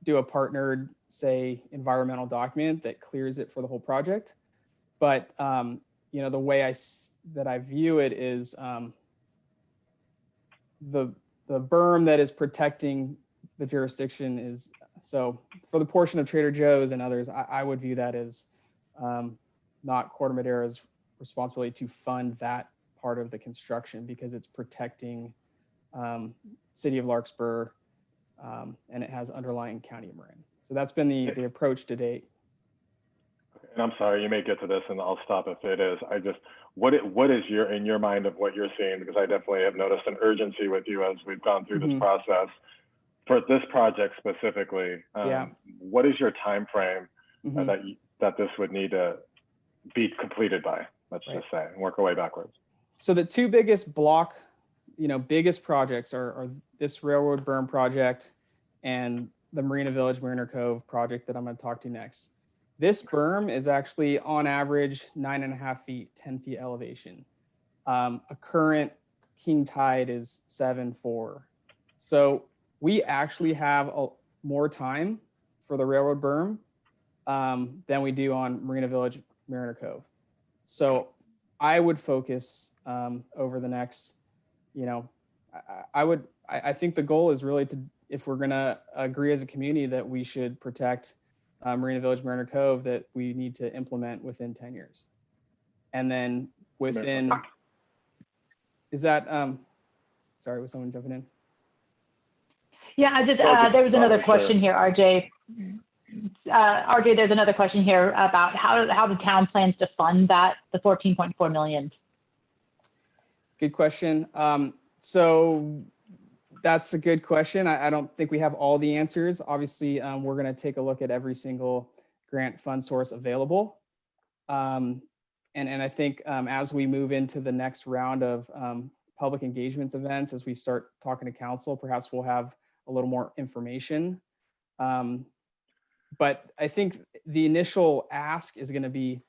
do a partnered, say, environmental document that clears it for the whole project. But the way that I view it is the berm that is protecting the jurisdiction is, so for the portion of Trader Joe's and others, I would view that as not Corte Madera's responsibility to fund that part of the construction, because it's protecting City of Larkspur, and it has underlying County of Marin. So that's been the approach to date. And I'm sorry, you may get to this and I'll stop if it is. What is in your mind of what you're seeing? Because I definitely have noticed an urgency with you as we've gone through this process. For this project specifically, what is your time frame that this would need to be completed by, let's just say, and work our way backwards? So the two biggest biggest projects are this railroad berm project and the Marina Village, Mariner Cove project that I'm going to talk to next. This berm is actually on average 9.5 feet, 10 feet elevation. A current king tide is 7.4. So we actually have more time for the railroad berm than we do on Marina Village, Mariner Cove. So I would focus over the next, I think the goal is really to, if we're gonna agree as a community that we should protect Marina Village, Mariner Cove, that we need to implement within 10 years. And then within, is that, sorry, was someone jumping in? Yeah, I just, there was another question here, RJ. RJ, there's another question here about how the town plans to fund that, the 14.4 million. Good question. So that's a good question. I don't think we have all the answers. Obviously, we're going to take a look at every single grant fund source available. And I think as we move into the next round of public engagements events, as we start talking to council, perhaps we'll have a little more information. But I think the initial ask is going to be,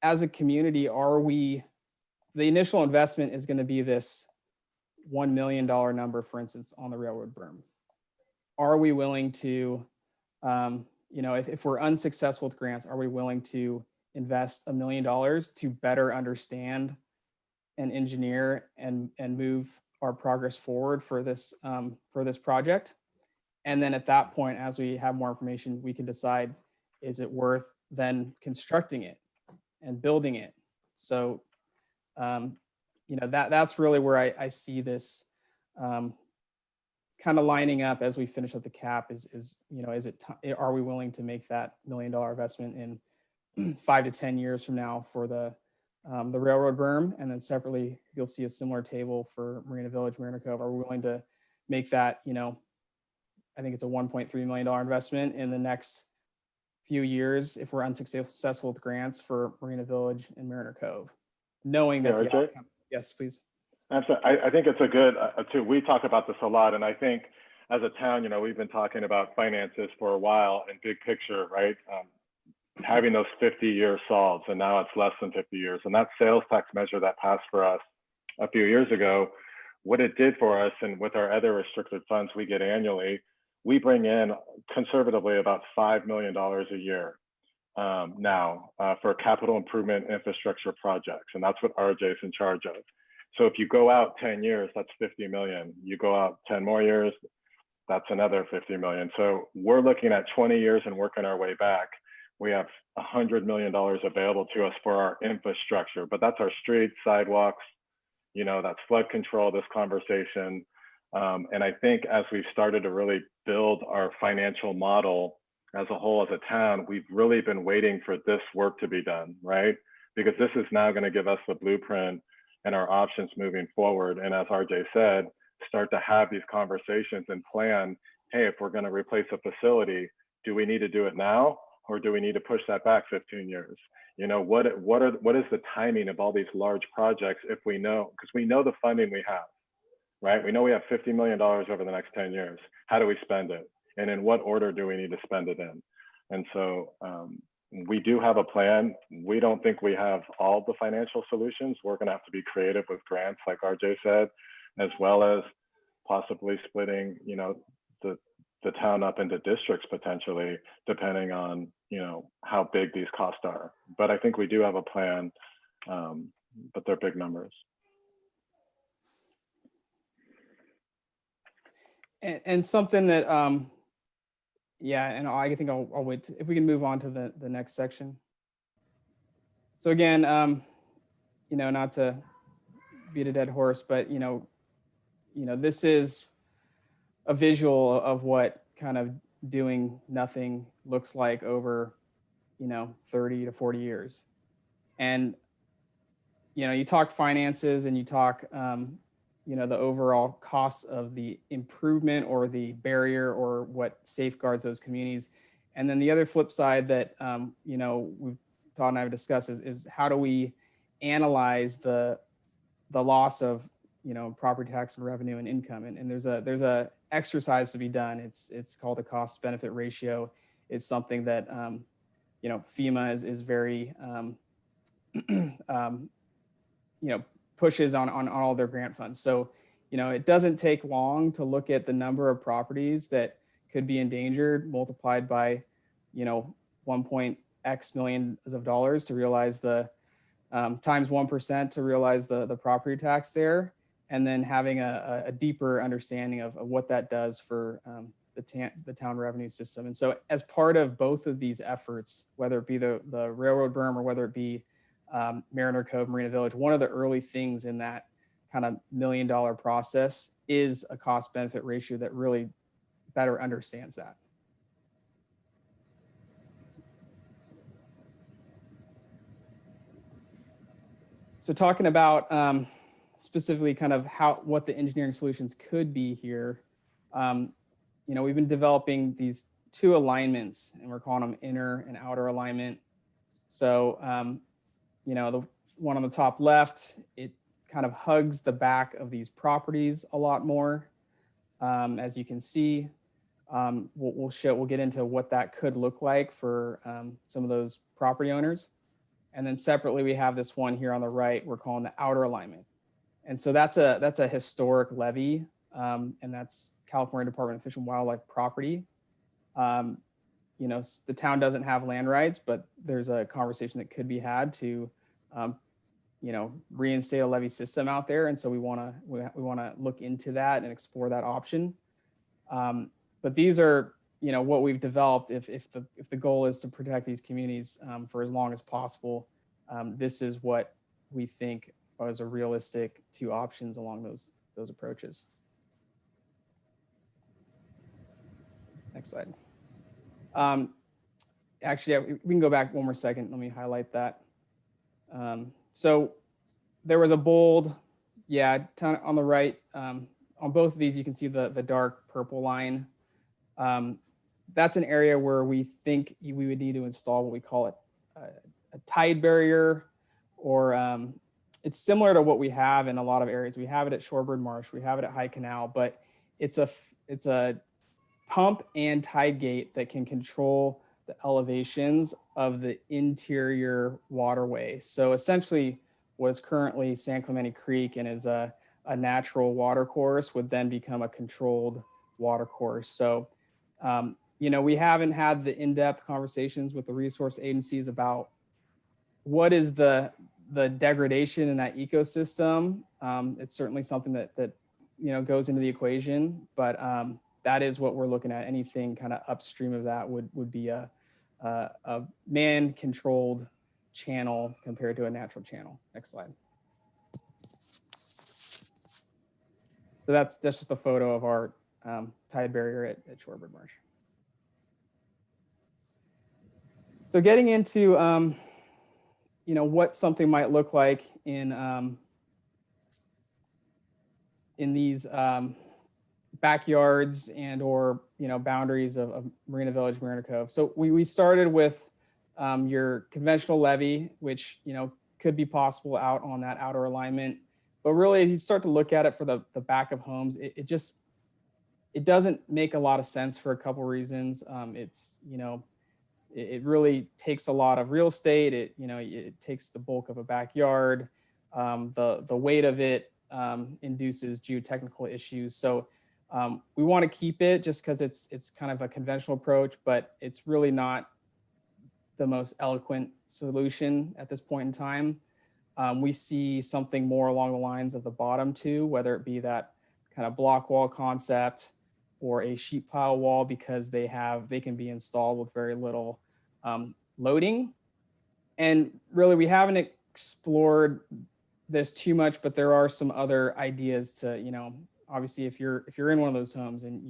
as a community, the initial investment is going to be this $1 million number, for instance, on the railroad berm. are we willing to, if we're unsuccessful with grants, are we willing to invest $1 million to better understand and engineer and move our progress forward for this project? And then at that point, as we have more information, we can decide, is it worth then constructing it and building it? So, that's really where I see this kind of lining up as we finish up the cap are we willing to make that $1 million investment in 5 to 10 years from now for the railroad berm? And then separately, you'll see a similar table for Marina Village, Mariner Cove. Are we willing to make that, I think it's a $1.3 million investment in the next few years if we're unsuccessful with grants for Marina Village and Mariner Cove, knowing that the outcome. Yes, please. Absolutely. I think it's a good, too. We talk about this a lot, and I think as a town, we've been talking about finances for a while and big picture, right? Having those 50-year solves, and now it's less than 50 years. And that sales tax measure that passed for us a few years ago, what it did for us, and with our other restricted funds we get annually, we bring in conservatively about $5 million a year now for capital improvement infrastructure projects. And that's what RJ is in charge of. So if you go out 10 years, that's 50 million. You go out 10 more years, that's another 50 million. So we're looking at 20 years and working our way back. We have $100 million available to us for our infrastructure, but that's our streets, sidewalks, that's flood control, this conversation. And I think as we've started to really build our financial model as a whole, as a town, we've really been waiting for this work to be done, right? Because this is now going to give us the blueprint and our options moving forward. And as RJ said, start to have these conversations and plan, hey, if we're going to replace a facility, do we need to do it now? Or do we need to push that back 15 years? What is the timing of all these large projects if we know, because we know the funding we have, right? We know we have $50 million over the next 10 years. How do we spend it? And in what order do we need to spend it in? And so we do have a plan. We don't think we have all the financial solutions. We're gonna have to be creative with grants, like RJ said, as well as possibly splitting, the town up into districts potentially, depending on, how big these costs are. But I think we do have a plan, but they're big numbers. And something that, and I think I'll wait if we can move on to the next section. So again, not to beat a dead horse, but this is a visual of what kind of doing nothing looks like over 30 to 40 years. And you talk finances and you talk the overall costs of the improvement or the barrier or what safeguards those communities. And then the other flip side that Todd and I have discussed is how do we analyze the loss of property tax and revenue and income. And there's a exercise to be done. It's called a cost benefit ratio. It's something that FEMA is very pushes on all their grant funds. So it doesn't take long to look at the number of properties that could be endangered multiplied by 1.x million of dollars to realize the times 1% to realize the property tax there, and then having a deeper understanding of what that does for the town revenue system. And so as part of both of these efforts, whether it be the railroad berm or whether it be Mariner Cove, Marina Village, one of the early things in that kind of $1 million process is a cost benefit ratio that really better understands that. So talking about specifically kind of what the engineering solutions could be here, we've been developing these two alignments and we're calling them inner and outer alignment. So, the one on the top left, it kind of hugs the back of these properties a lot more. As you can see, we'll get into what that could look like for some of those property owners. And then separately, we have this one here on the right, we're calling the outer alignment. And so that's a historic levee and that's California Department of Fish and Wildlife property. The town doesn't have land rights, but there's a conversation that could be had to, reinstate a levee system out there. And so we want to look into that and explore that option. But these are, what we've developed. If the goal is to protect these communities for as long as possible, this is what we think is a realistic two options along those approaches. Next slide. Actually, we can go back one more second. Let me highlight that. So there was a bold, on the right. On both of these, you can see the dark purple line. That's an area where we think we would need to install what we call a tide barrier, or it's similar to what we have in a lot of areas. We have it at Shorebird Marsh, we have it at High Canal, but it's a pump and tide gate that can control the elevations of the interior waterway. So essentially what is currently San Clemente Creek and is a natural water course would then become a controlled water course. So, we haven't had the in-depth conversations with the resource agencies about what is the degradation in that ecosystem. It's certainly something that goes into the equation, but that is what we're looking at. Anything kind of upstream of that would be a man-controlled channel compared to a natural channel. Next slide. So that's just a photo of our tide barrier at Shorebird Marsh. So getting into what something might look like in these backyards and or boundaries of Marina Village, Marina Cove. So we started with your conventional levee, which could be possible out on that outer alignment. But really, as you start to look at it for the back of homes, it doesn't make a lot of sense for a couple reasons. It really takes a lot of real estate. It takes the bulk of a backyard. The weight of it induces geotechnical issues. So we want to keep it just because it's kind of a conventional approach, but it's really not the most eloquent solution at this point in time. We see something more along the lines of the bottom two, whether it be that kind of block wall concept or a sheet pile wall, because they can be installed with very little loading. And really, we haven't explored this too much, but there are some other ideas to, obviously if you're in one of those homes and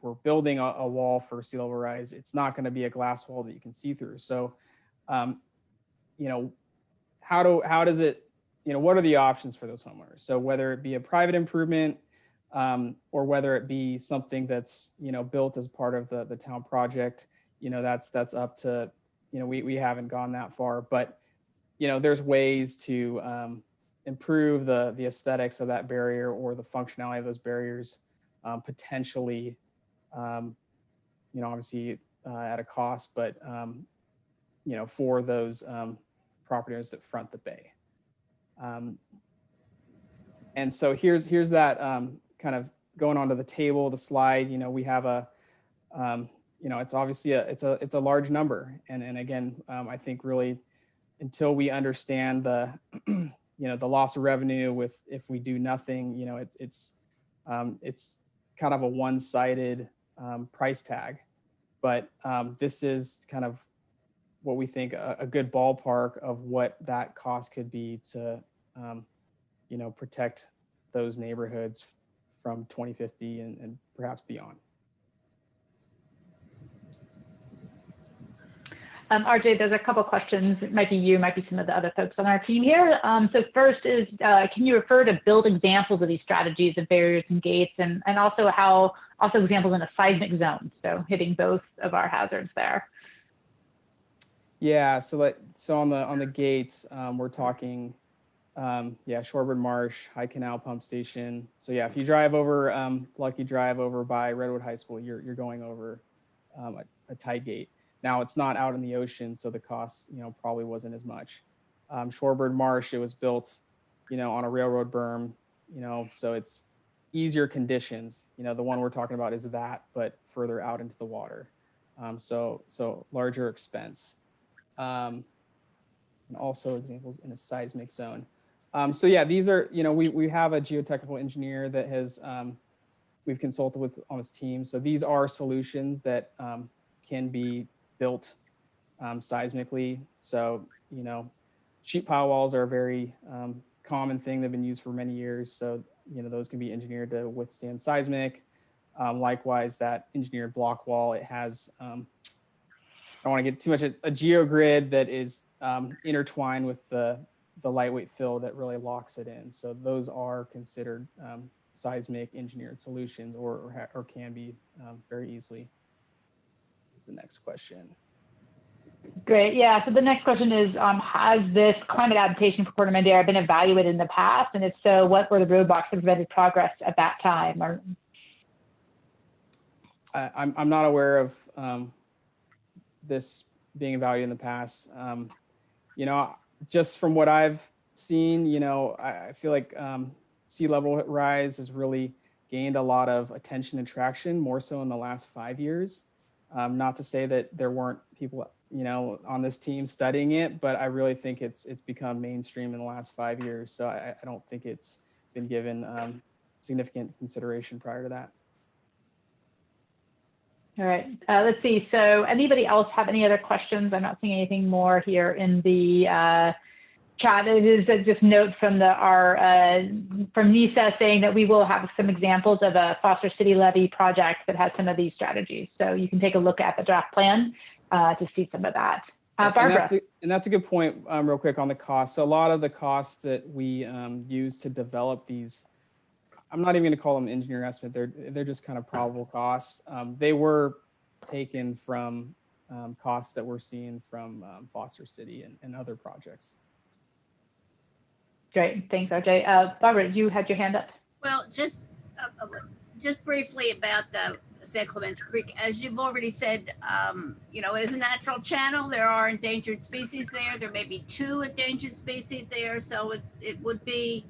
we're building a wall for sea level rise, it's not going to be a glass wall that you can see through. So, how does it, what are the options for those homeowners? So whether it be a private improvement, or whether it be something that's, built as part of the town project, that's up to, we haven't gone that far, but, there's ways to improve the aesthetics of that barrier or the functionality of those barriers, potentially, obviously at a cost, but, for those property owners that front the bay. And so here's that kind of going onto the table, the slide. We have it's obviously it's a large number, and again, I think really until we understand the the loss of revenue if we do nothing, it's kind of a one-sided price tag, but this is kind of what we think a good ballpark of what that cost could be to protect those neighborhoods from 2050 and perhaps beyond. RJ, there's a couple questions. It might be you, might be some of the other folks on our team here. So first is, can you refer to build examples of these strategies of barriers and gates, and also examples in a seismic zone, so hitting both of our hazards there. Yeah, so on the gates, we're talking, Shorebird Marsh, High Canal Pump Station. So yeah, if you drive over, Lucky Drive over by Redwood High School, you're going over a tide gate. Now it's not out in the ocean, so the cost, probably wasn't as much. Shorebird Marsh, it was built, on a railroad berm, so it's, easier conditions. The one we're talking about is that, but further out into the water. So larger expense. And also examples in a seismic zone. So yeah, these are, we have a geotechnical engineer that has, we've consulted with on this team. So these are solutions that can be built seismically. So, sheet pile walls are a very common thing. They've been used for many years. So, those can be engineered to withstand seismic. Likewise, that engineered block wall, it has, I don't want to get too much, a geogrid that is intertwined with the lightweight fill that really locks it in. So those are considered seismic engineered solutions or can be very easily. Here's the next question. Great. Yeah. So the next question is, has this climate adaptation for Corte Madera been evaluated in the past? And if so, what were the roadblocks that prevented progress at that time? Or I'm not aware of this being evaluated in the past. Just from what I've seen, I feel like sea level rise has really gained a lot of attention and traction, more so in the last 5 years. Not to say that there weren't people, on this team studying it, but I really think it's become mainstream in the last 5 years. So I don't think it's been given significant consideration prior to that. All right, let's see. So anybody else have any other questions? I'm not seeing anything more here in the chat. It is just note from from NISA saying that we will have some examples of a Foster City levee project that has some of these strategies. So you can take a look at the draft plan to see some of that. Barbara. And that's a good point, real quick on the cost. So a lot of the costs that we use to develop these, I'm not even going to call them engineer estimate. They're just kind of probable costs. They were taken from costs that we're seeing from Foster City and other projects. Great, thanks, RJ. Barbara, you had your hand up. Well, just briefly about the San Clemente Creek. As you've already said, it is a natural channel. There are endangered species there. There may be 2 endangered species there, so it would be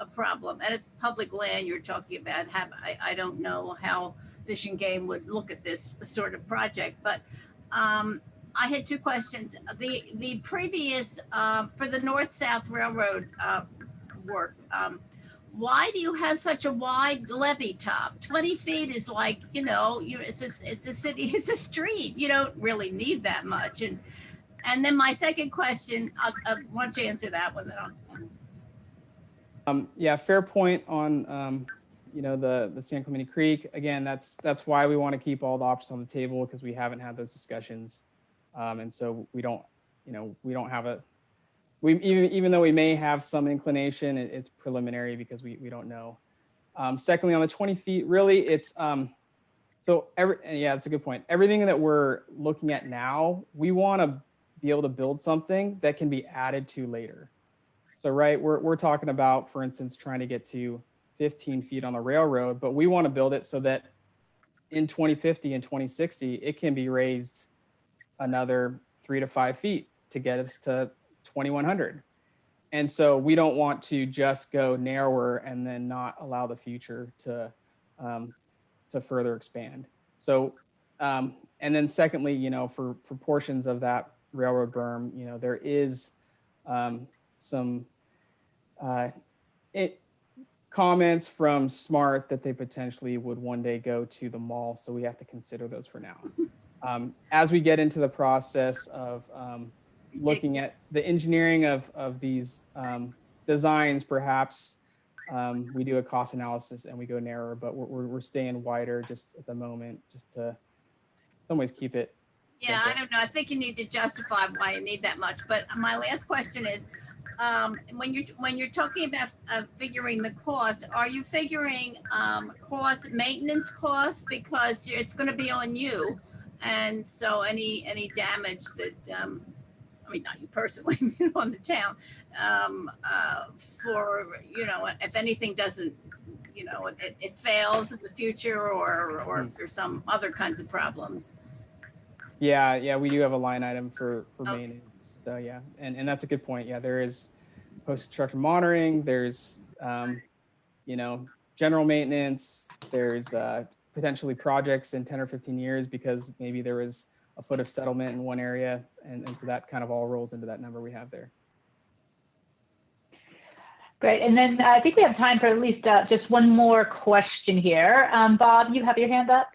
a problem. And it's public land you're talking about. I don't know how Fish and Game would look at this sort of project, but I had 2 questions. The previous for the North-South Railroad work, why do you have such a wide levee top? 20 feet is like, it's a city, it's a street. You don't really need that much. And then my second question, I want you to answer that one. Yeah, fair point on the San Clemente Creek. Again, that's why we want to keep all the options on the table, because we haven't had those discussions, and so we don't have even though we may have some inclination, it's preliminary because we don't know. Secondly, on the 20 feet, really it's it's a good point. Everything that we're looking at now, we want to be able to build something that can be added to later. So, right, we're talking about, for instance, trying to get to 15 feet on the railroad, but we want to build it so that in 2050 and 2060, it can be raised another 3 to 5 feet to get us to 2100. And so we don't want to just go narrower and then not allow the future to further expand. So, and then secondly, for portions of that railroad berm, there is some comments from SMART that they potentially would one day go to the mall. So we have to consider those for now. As we get into the process of looking at the engineering of these designs, perhaps we do a cost analysis and we go narrower, but we're staying wider just at the moment, just to in some ways keep it simple. Yeah, I don't know. I think you need to justify why you need that much. But my last question is, when you're talking about figuring the cost, are you figuring maintenance costs, because it's going to be on you, and so any damage that not you personally, on the town, for if anything doesn't, it fails in the future, or if there's some other kinds of problems. Yeah, we do have a line item for maintenance. So yeah, and that's a good point. Yeah, there is post-construction monitoring. There's, general maintenance, there's potentially projects in 10 or 15 years because maybe there was a foot of settlement in one area. And so that kind of all rolls into that number we have there. Great. And then I think we have time for at least just one more question here. Bob, you have your hand up?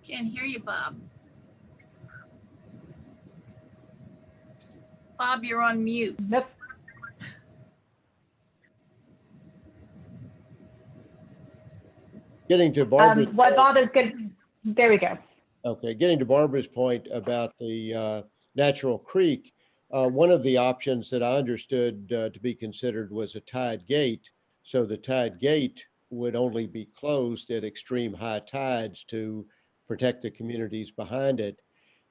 Can't hear you, Bob. Bob, you're on mute. Nope. Getting to Barbara's what Bob is good. There we go. Okay, getting to Barbara's point about the natural creek, one of the options that I understood to be considered was a tide gate. So the tide gate would only be closed at extreme high tides to protect the communities behind it.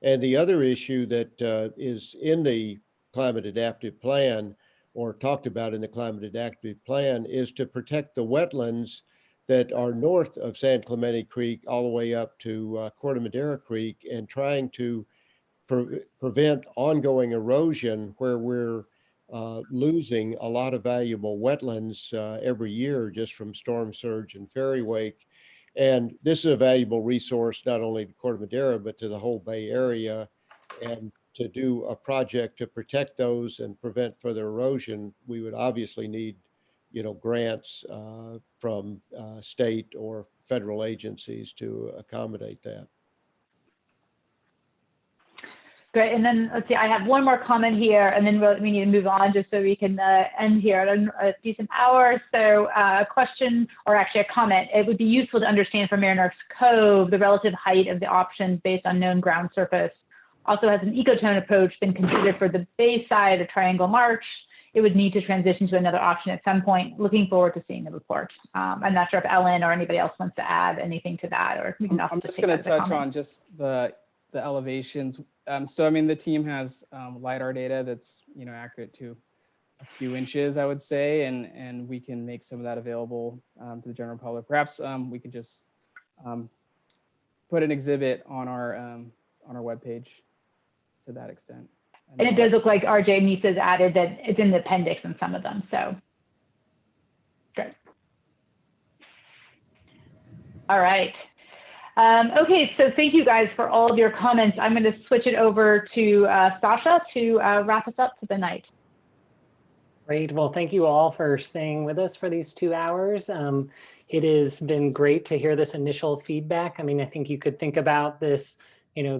And the other issue that is in the climate adaptive plan, or talked about in the climate adaptive plan, is to protect the wetlands that are north of San Clemente Creek all the way up to Corte Madera Creek, and trying to prevent ongoing erosion where we're losing a lot of valuable wetlands every year just from storm surge and ferry wake. And this is a valuable resource not only to Corte Madera, but to the whole Bay Area. And to do a project to protect those and prevent further erosion, we would obviously need, grants from state or federal agencies to accommodate that. Great. And then let's see, I have one more comment here, and then we need to move on just so we can end here at a decent hour. So a question, or actually a comment, it would be useful to understand from Mariner's Cove the relative height of the options based on known ground surface. Also, has an ecotone approach been considered for the bay side of Triangle March? It would need to transition to another option at some point. Looking forward to seeing the report. I'm not sure if Ellen or anybody else wants to add anything to that, or we can also I'm just going to touch on just the elevations. So I mean, the team has LiDAR data that's accurate to a few inches, I would say, and we can make some of that available to the general public. Perhaps we can just put an exhibit on our webpage to that extent. And it does look like RJ Nisa's added that it's in the appendix in some of them. So great. All right. Okay, so thank you guys for all of your comments. I'm going to switch it over to Sasha to wrap us up for the night. Great. Well, thank you all for staying with us for these 2 hours. It has been great to hear this initial feedback. I mean, I think you could think about this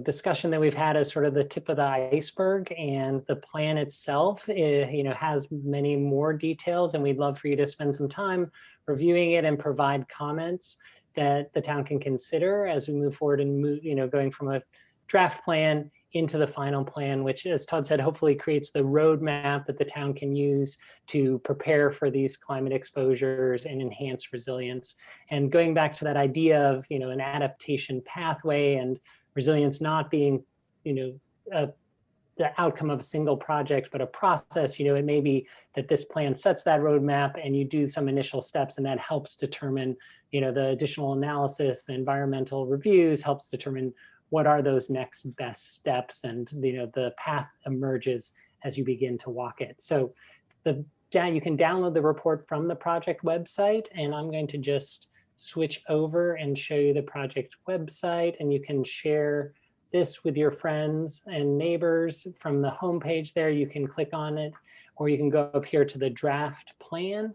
discussion that we've had as sort of the tip of the iceberg, and the plan itself, has many more details, and we'd love for you to spend some time reviewing it and provide comments that the town can consider as we move forward and going from a draft plan into the final plan, which, as Todd said, hopefully creates the roadmap that the town can use to prepare for these climate exposures and enhance resilience. And going back to that idea of, an adaptation pathway and resilience not being, the outcome of a single project, but a process. It may be that this plan sets that roadmap and you do some initial steps, and that helps determine, the additional analysis, the environmental reviews, helps determine what are those next best steps, and the path emerges as you begin to walk it. So you can download the report from the project website, and I'm going to just switch over and show you the project website, and you can share this with your friends and neighbors from the homepage there. You can click on it, or you can go up here to the draft plan,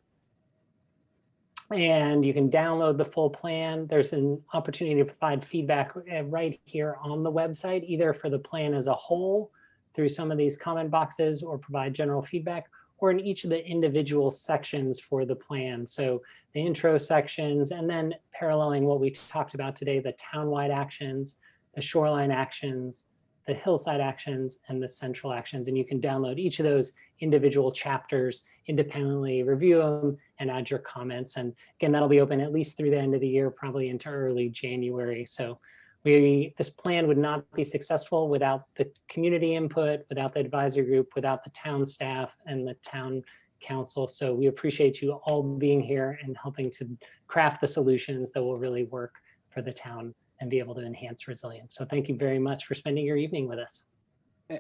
and you can download the full plan. There's an opportunity to provide feedback right here on the website, either for the plan as a whole through some of these comment boxes, or provide general feedback, or in each of the individual sections for the plan. So the intro sections, and then paralleling what we talked about today, the townwide actions, the shoreline actions, the hillside actions, and the central actions. And you can download each of those individual chapters independently, review them, and add your comments. And again, that'll be open at least through the end of the year, probably into early January. So this plan would not be successful without the community input, without the advisory group, without the town staff and the town council. So we appreciate you all being here and helping to craft the solutions that will really work for the town and be able to enhance resilience. So thank you very much for spending your evening with us.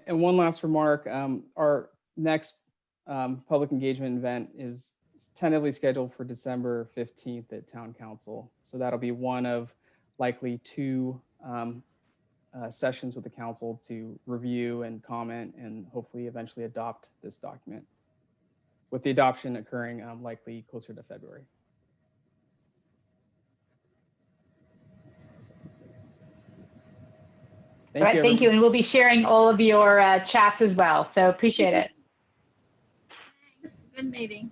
And one last remark, our next public engagement event is tentatively scheduled for December 15th at Town Council. So that'll be one of likely two sessions with the council to review and comment and hopefully eventually adopt this document, with the adoption occurring likely closer to February. All right, thank you. And we'll be sharing all of your chats as well. So appreciate it. Thanks. Good meeting.